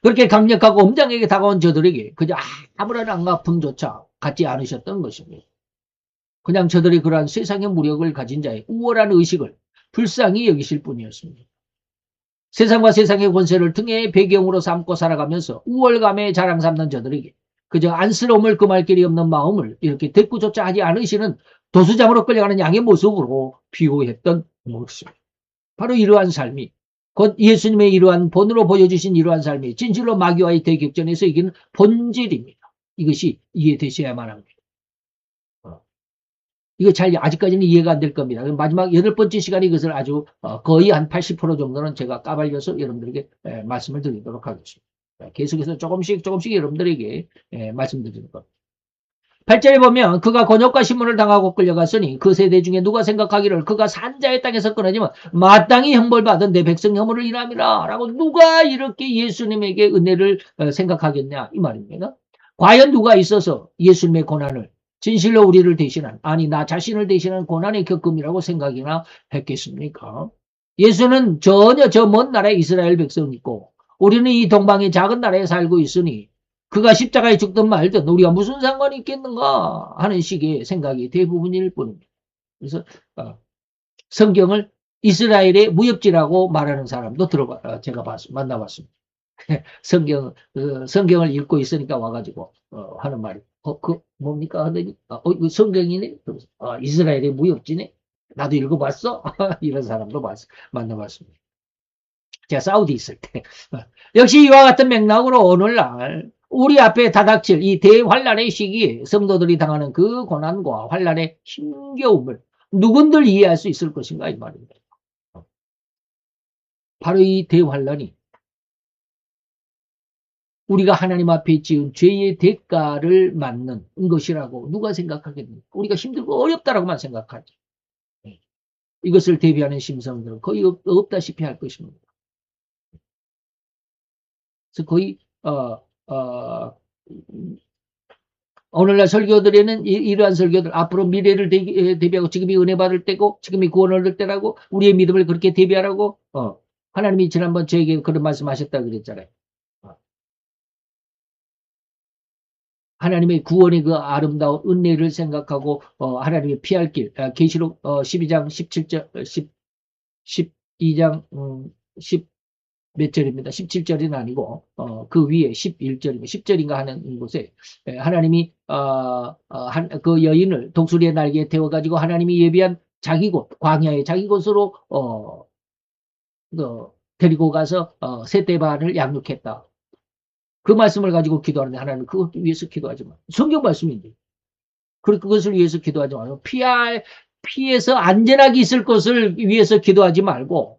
그렇게 강력하고 엄정하게 다가온 저들에게 그저 아무런 안가품조차 갖지 않으셨던 것입니다. 그냥 저들이 그러한 세상의 무력을 가진 자의 우월한 의식을 불쌍히 여기실 뿐이었습니다. 세상과 세상의 권세를 등의 배경으로 삼고 살아가면서 우월감에 자랑 삼는 저들에게 그저 안쓰러움을 금할 길이 없는 마음을 이렇게 대꾸조차 하지 않으시는 도수장으로 끌려가는 양의 모습으로 비유했던 모습입니다. 바로 이러한 삶이 곧 예수님의 이러한 본으로 보여주신 이러한 삶이 진실로 마귀와의 대격전에서 이기는 본질입니다. 이것이 이해되셔야만 합니다. 이거 아직까지는 이해가 안 될 겁니다. 마지막 8번째 시간에 이것을 아주 거의 한 80% 정도는 제가 까발려서 여러분들에게 말씀을 드리도록 하겠습니다. 계속해서 조금씩 여러분들에게 말씀드리는 겁니다. 8절에 보면 그가 곤욕과 신문을 당하고 끌려갔으니 그 세대 중에 누가 생각하기를 그가 산자의 땅에서 끊어지면 마땅히 형벌받은 내 백성 혐오를 인함이라 라고 누가 이렇게 예수님에게 은혜를 생각하겠냐 이 말입니다. 과연 누가 있어서 예수님의 고난을 진실로 우리를 대신한 나 자신을 대신한 고난의 겪음이라고 생각이나 했겠습니까? 예수는 전혀 저 먼 나라의 이스라엘 백성이고 우리는 이 동방의 작은 나라에 살고 있으니 그가 십자가에 죽든 말든 우리가 무슨 상관이 있겠는가 하는 식의 생각이 대부분일 뿐입니다. 그래서 성경을 이스라엘의 무협지라고 말하는 사람도 제가 만나봤습니다. 성경을 읽고 있으니까 와가지고 하는 말이 뭡니까 하더니 성경이네. 이스라엘의 무협지네. 나도 읽어봤어. 이런 사람도 만나봤습니다. 제가 사우디 있을 때. 역시 이와 같은 맥락으로 오늘날 우리 앞에 다닥칠 이 대환란의 시기에 성도들이 당하는 그 고난과 환란의 힘겨움을 누군들 이해할 수 있을 것인가 이 말입니다. 바로 이 대환란이 우리가 하나님 앞에 지은 죄의 대가를 맞는 것이라고 누가 생각하겠습니까? 우리가 힘들고 어렵다라고만 생각하지. 이것을 대비하는 심성들은 거의 없다시피 할 것입니다. 그래서 거의 오늘날 설교들에는 이러한 설교들, 앞으로 미래를 대비하고 지금이 은혜 받을 때고 지금이 구원 얻을 때라고 우리의 믿음을 그렇게 대비하라고 하나님이 지난번 저에게 그런 말씀하셨다고 그랬잖아요. 하나님의 구원의 그 아름다운 은혜를 생각하고 하나님의 피할 길, 계시록 12장 17절 12장 10 몇 절입니다. 17절은 아니고 그 위에 11절인가 10절인가 하는 곳에 하나님이 그 여인을 독수리의 날개에 태워가지고 하나님이 예비한 자기 곳, 광야의 자기 곳으로 데리고 가서 셋대반을 양육했다. 그 말씀을 가지고 기도하는데 하나님 그것 위해서 기도하지 마. 성경 말씀인데. 그것을 위해서 기도하지 말고 피해서 안전하게 있을 것을 위해서 기도하지 말고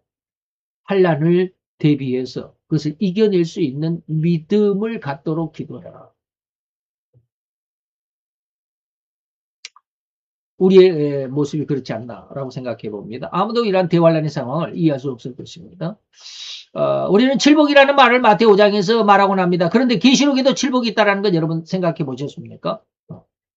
환난을 대비해서 그것을 이겨낼 수 있는 믿음을 갖도록 기도해라. 우리의 모습이 그렇지 않나라고 생각해 봅니다. 아무도 이러한 대환란의 상황을 이해할 수 없을 것입니다. 우리는 칠복이라는 말을 마태오 5장에서 말하곤 합니다. 그런데 계시록에도 칠복이 있다는 건 여러분 생각해 보셨습니까?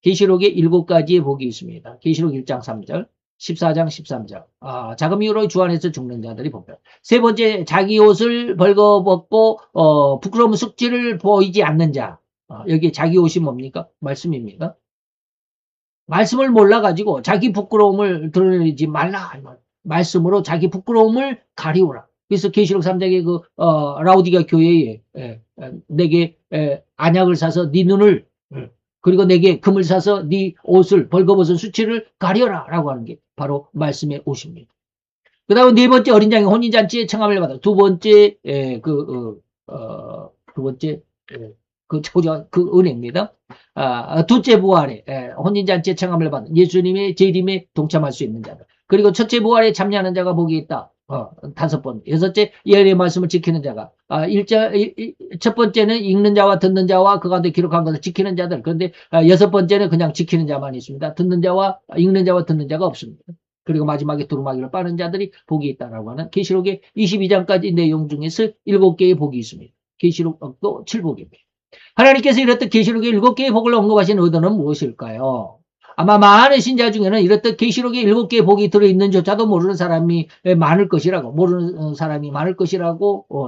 계시록에 7가지의 복이 있습니다. 계시록 1장 3절. 14장 13장 자금 이후로 주 안에서 죽는 자들이 복이다. 세 번째 자기 옷을 벌거벗고 부끄러움 숙지를 보이지 않는 자 여기에 자기 옷이 뭡니까? 말씀입니다. 말씀을 몰라가지고 자기 부끄러움을 드러내지 말라. 말씀으로 자기 부끄러움을 가리우라. 그래서 계시록 3장의 그 라우디가 교회에 내게 안약을 사서 네 눈을 그리고 내게 금을 사서 네 옷을 벌거벗은 수치를 가려라 라고 하는 게 바로 말씀의 옷입니다. 그 다음에 네 번째 어린 양의 혼인잔치에 청함을 받아 두 번째 그 은혜입니다. 둘째 부활에 혼인잔치에 청함을 받은 예수님의 재림에 동참할 수 있는 자들. 그리고 첫째 부활에 참여하는 자가 복이 있다. 5번. 여섯째 예언의 말씀을 지키는 자가 첫 번째는 읽는 자와 듣는 자와 그 가운데 기록한 것을 지키는 자들. 그런데 6번째는 그냥 지키는 자만 있습니다. 듣는 자와 읽는 자와 듣는 자가 없습니다. 그리고 마지막에 두루마기를 빠는 자들이 복이 있다라고 하는 계시록의 22장까지 내용 중에서 7개의 복이 있습니다. 계시록도 7복입니다. 하나님께서 이렇듯 계시록의 7개의 복을 언급하신 의도는 무엇일까요? 아마 많은 신자 중에는 이렇듯 계시록에 7개의 복이 들어있는 조차도 모르는 사람이 많을 것이라고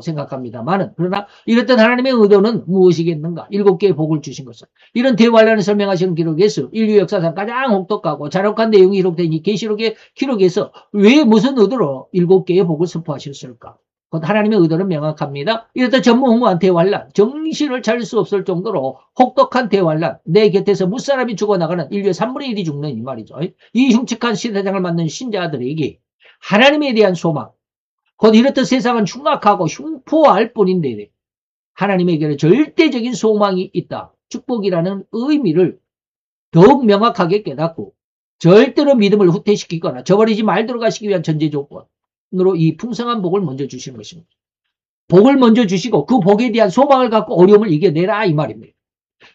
생각합니다만은 그러나 이렇듯 하나님의 의도는 무엇이겠는가? 7개의 복을 주신 것은 이런 대환란을 설명하시는 기록에서 인류 역사상 가장 혹독하고 잔혹한 내용이 기록된 이 계시록의 기록에서 왜 무슨 의도로 7개의 복을 선포하셨을까? 하나님의 의도는 명확합니다. 이렇듯 전무후무한 대환란, 정신을 차릴 수 없을 정도로 혹독한 대환란, 내 곁에서 무사람이 죽어나가는 인류의 3분의 1이 죽는 이 말이죠. 이 흉측한 시대장을 맞는 신자들에게 하나님에 대한 소망, 곧 이렇듯 세상은 흉악하고 흉포할 뿐인데 하나님에게는 절대적인 소망이 있다. 축복이라는 의미를 더욱 명확하게 깨닫고 절대로 믿음을 후퇴시키거나 저버리지 말도록 하시기 위한 전제 조건. 으로 이 풍성한 복을 먼저 주시는 것입니다. 복을 먼저 주시고 그 복에 대한 소망을 갖고 어려움을 이겨내라 이 말입니다.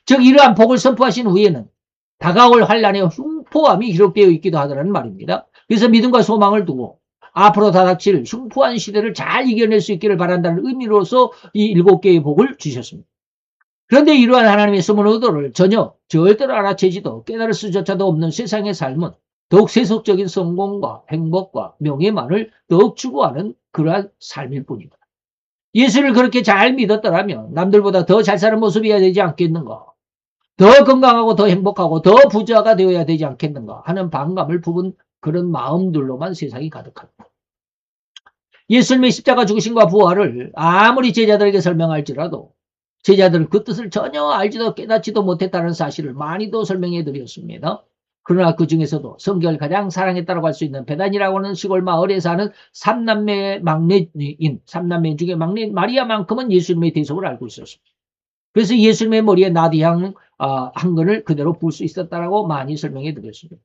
즉 이러한 복을 선포하신 후에는 다가올 환란의 흉포함이 기록되어 있기도 하더라는 말입니다. 그래서 믿음과 소망을 두고 앞으로 다닥칠 흉포한 시대를 잘 이겨낼 수 있기를 바란다는 의미로서 이 7개의 복을 주셨습니다. 그런데 이러한 하나님의 숨은 의도를 전혀 절대로 알아채지도 깨달을 수조차도 없는 세상의 삶은 더욱 세속적인 성공과 행복과 명예만을 더욱 추구하는 그러한 삶일 뿐이다. 예수를 그렇게 잘 믿었더라면 남들보다 더 잘 사는 모습이어야 되지 않겠는가? 더 건강하고 더 행복하고 더 부자가 되어야 되지 않겠는가 하는 반감을 품은 그런 마음들로만 세상이 가득합니다. 예수님의 십자가 죽으심과 부활을 아무리 제자들에게 설명할지라도 제자들은 그 뜻을 전혀 알지도 깨닫지도 못했다는 사실을 많이도 설명해 드렸습니다. 그러나 그 중에서도 성경을 가장 사랑했다고 할 수 있는 베단이라고 하는 시골 마을에 사는 3남매 막내인 3남매 중에 막내 마리아만큼은 예수님의 대속을 알고 있었습니다. 그래서 예수님의 머리에 나디향 한 건을 그대로 부을 수 있었다라고 많이 설명해 드렸습니다.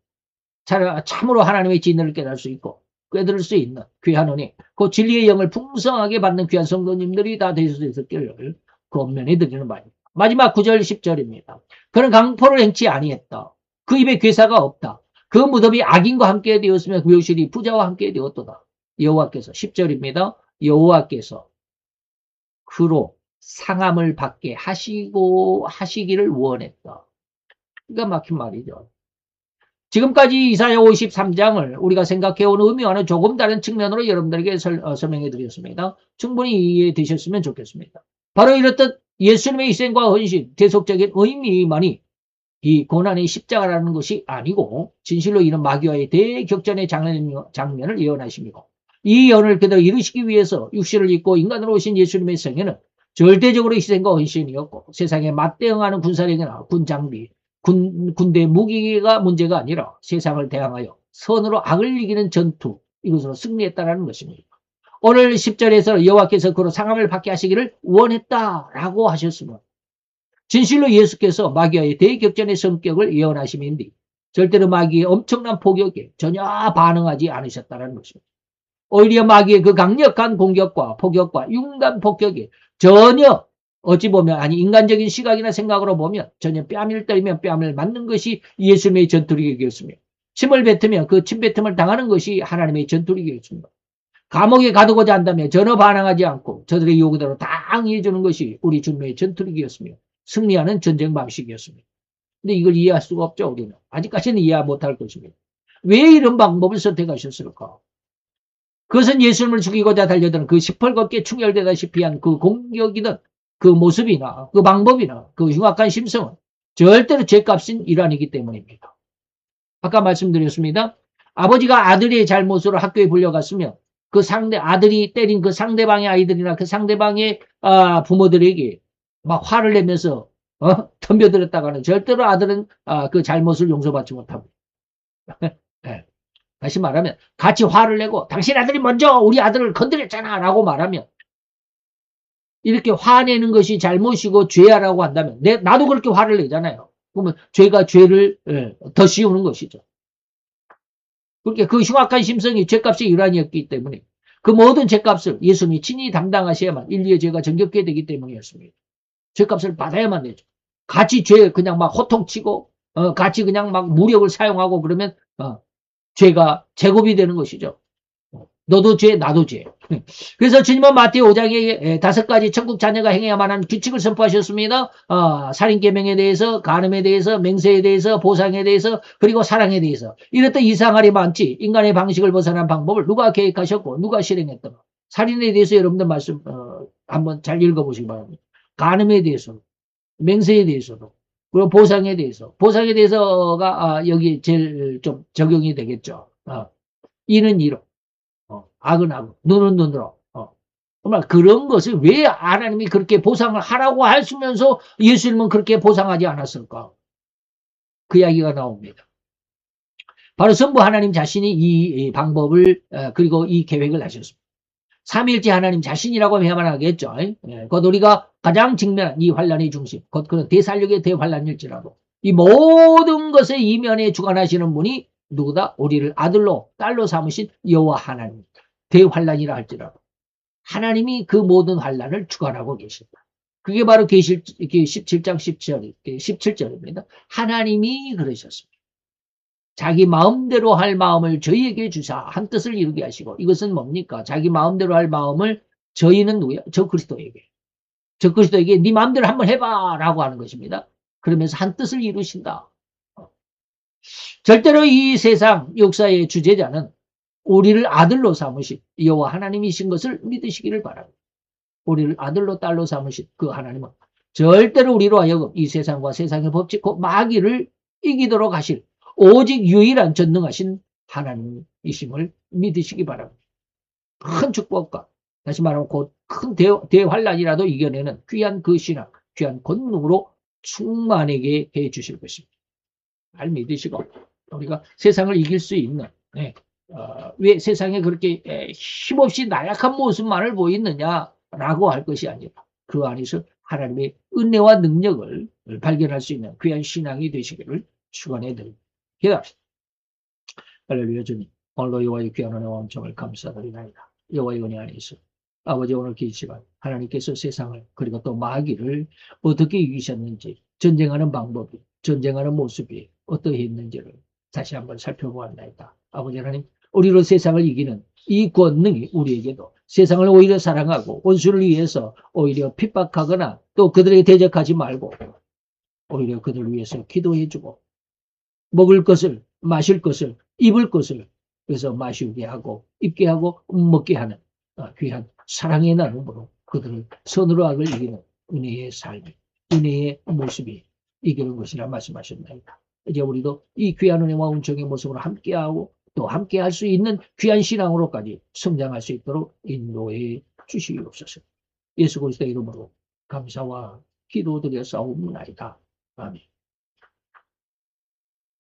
참으로 하나님의 진리를 깨달을 수 있고 꿰들을 수 있는 귀한 은혜, 그 진리의 영을 풍성하게 받는 귀한 성도님들이 다 되실 수 있었기를 권면해 드리는 바입니다. 마지막 9절 10절입니다. 그는 강포를 행치 아니했다. 그 입에 괴사가 없다. 그 무덤이 악인과 함께 되었으며 그 묘실이 부자와 함께 되었도다. 여호와께서 10절입니다. 여호와께서 그로 상함을 받게 하시기를 원했다. 기가 막힌 말이죠. 지금까지 이사야 53장을 우리가 생각해온 의미와는 조금 다른 측면으로 여러분들에게 설명해 드렸습니다. 충분히 이해되셨으면 좋겠습니다. 바로 이렇듯 예수님의 희생과 헌신, 대속적인 의미만이 이 고난의 십자가라는 것이 아니고 진실로 이런 마귀와의 대격전의 장면을 예언하십니다. 이 예언을 그대로 이루시기 위해서 육신을 입고 인간으로 오신 예수님의 생애는 절대적으로 희생과 헌신이었고 세상에 맞대응하는 군사력이나 군장비, 군대 무기가 문제가 아니라 세상을 대항하여 선으로 악을 이기는 전투, 이것으로 승리했다는 것입니다. 오늘 10절에서 여호와께서 그로 상함을 받게 하시기를 원했다라고 하셨으면 진실로 예수께서 마귀와의 대격전의 성격을 예언하심인데 절대로 마귀의 엄청난 포격에 전혀 반응하지 않으셨다는 것입니다. 오히려 마귀의 그 강력한 공격과 포격과 윤간 폭격에 전혀 어찌 보면 아니 인간적인 시각이나 생각으로 보면 전혀 뺨을 때리면 뺨을 맞는 것이 예수님의 전투력이었으며 침을 뱉으면 그 침뱉음을 당하는 것이 하나님의 전투력이었습니다. 감옥에 가두고자 한다면 전혀 반항하지 않고 저들의 요구대로 당해 주는 것이 우리 주님의 전투력이었으며 승리하는 전쟁 방식이었습니다. 근데 이걸 이해할 수가 없죠, 우리는. 아직까지는 이해 못할 것입니다. 왜 이런 방법을 선택하셨을까? 그것은 예수님을 죽이고자 달려드는 그 시뻘겋게 충혈되다시피 한 그 공격이든 그 모습이나 그 방법이나 그 흉악한 심성은 절대로 죄값인 일환이기 때문입니다. 아까 말씀드렸습니다. 아버지가 아들의 잘못으로 학교에 불려갔으면 그 아들이 때린 그 상대방의 아이들이나 그 상대방의 부모들에게 막 화를 내면서 덤벼들었다가는 절대로 아들은 그 잘못을 용서받지 못합니다. 네. 다시 말하면 같이 화를 내고 당신 아들이 먼저 우리 아들을 건드렸잖아 라고 말하면 이렇게 화내는 것이 잘못이고 죄야라고 한다면 나도 그렇게 화를 내잖아요. 그러면 죄가 죄를 더 씌우는 것이죠. 그렇게 그 흉악한 심성이 죄값의 일환이었기 때문에 그 모든 죄값을 예수님이 친히 담당하셔야만 인류의 죄가 정결케 되기 때문이었습니다. 죄값을 받아야만 되죠. 같이 죄 그냥 막 호통치고 같이 그냥 막 무력을 사용하고 그러면 죄가 제곱이 되는 것이죠. 너도 죄, 나도 죄. 그래서 주님은 마태오 5장에 5가지 천국 자녀가 행해야만 하는 규칙을 선포하셨습니다. 살인계명에 대해서, 간음에 대해서, 맹세에 대해서, 보상에 대해서, 그리고 사랑에 대해서. 이렇듯 이상할이 많지 인간의 방식을 벗어난 방법을 누가 계획하셨고 누가 실행했던가. 살인에 대해서 여러분들 말씀 한번 잘 읽어보시기 바랍니다. 간음에 대해서도, 맹세에 대해서도, 그리고 보상에 대해서가 여기 제일 좀 적용이 되겠죠. 이는 이로, 악은 악으로, 눈은 눈으로. 정말 그런 것을 왜 하나님이 그렇게 보상을 하라고 하시면서 예수님은 그렇게 보상하지 않았을까? 그 이야기가 나옵니다. 바로 성부 하나님 자신이 이 방법을 그리고 이 계획을 하셨습니다. 삼위일체 하나님 자신이라고 해야만 하겠죠. 곧 우리가 가장 직면한 이 환란의 중심, 곧 그런 대살력의 대환란일지라도 이 모든 것의 이면에 주관하시는 분이 누구다? 우리를 아들로 딸로 삼으신 여호와 하나님. 대환란이라 할지라도 하나님이 그 모든 환란을 주관하고 계신다. 그게 바로 계시 17장 17절입니다. 하나님이 그러셨습니다. 자기 마음대로 할 마음을 저희에게 주사 한 뜻을 이루게 하시고 이것은 뭡니까? 자기 마음대로 할 마음을 저희는 누구야? 저 그리스도에게 네 마음대로 한번 해봐 라고 하는 것입니다. 그러면서 한 뜻을 이루신다. 절대로 이 세상 역사의 주제자는 우리를 아들로 삼으신 여호와 하나님이신 것을 믿으시기를 바랍니다. 우리를 아들로 딸로 삼으신 그 하나님은 절대로 우리로 하여금 이 세상과 세상의 법칙 곧 마귀를 이기도록 하실 오직 유일한 전능하신 하나님이심을 믿으시기 바랍니다. 큰 축복과 다시 말하면 곧 큰 대환란이라도 이겨내는 귀한 그 신앙, 귀한 권능으로 충만하게 해주실 것입니다. 잘 믿으시고 우리가 세상을 이길 수 있는 왜 세상에 그렇게 힘없이 나약한 모습만을 보이느냐라고 할 것이 아니라 그 안에서 하나님의 은혜와 능력을 발견할 수 있는 귀한 신앙이 되시기를 축원해 드립니다. 기도합시다. 할렐루야. 주님, 오늘도 여호와의 귀한 은혜와 은총을 감사드리나이다. 여호와의 은혜 안에서 아버지 오늘 이 시간 하나님께서 세상을 그리고 또 마귀를 어떻게 이기셨는지 전쟁하는 방법이 전쟁하는 모습이 어떠했는지를 다시 한번 살펴보았나이다. 아버지 하나님, 우리로 세상을 이기는 이 권능이 우리에게도 세상을 오히려 사랑하고 원수를 위해서 오히려 핍박하거나 또 그들에게 대적하지 말고 오히려 그들을 위해서 기도해주고 먹을 것을, 마실 것을, 입을 것을 그래서 마시게 하고 입게 하고 먹게 하는 귀한 사랑의 나눔으로 그들을 선으로 악을 이기는 은혜의 삶, 은혜의 모습이 이기는 것이라 말씀하셨나이다. 이제 우리도 이 귀한 은혜와 은총의 모습으로 함께하고 또 함께할 수 있는 귀한 신앙으로까지 성장할 수 있도록 인도해 주시옵소서. 예수 그리스도의 이름으로 감사와 기도드려 싸움나이다. 아멘.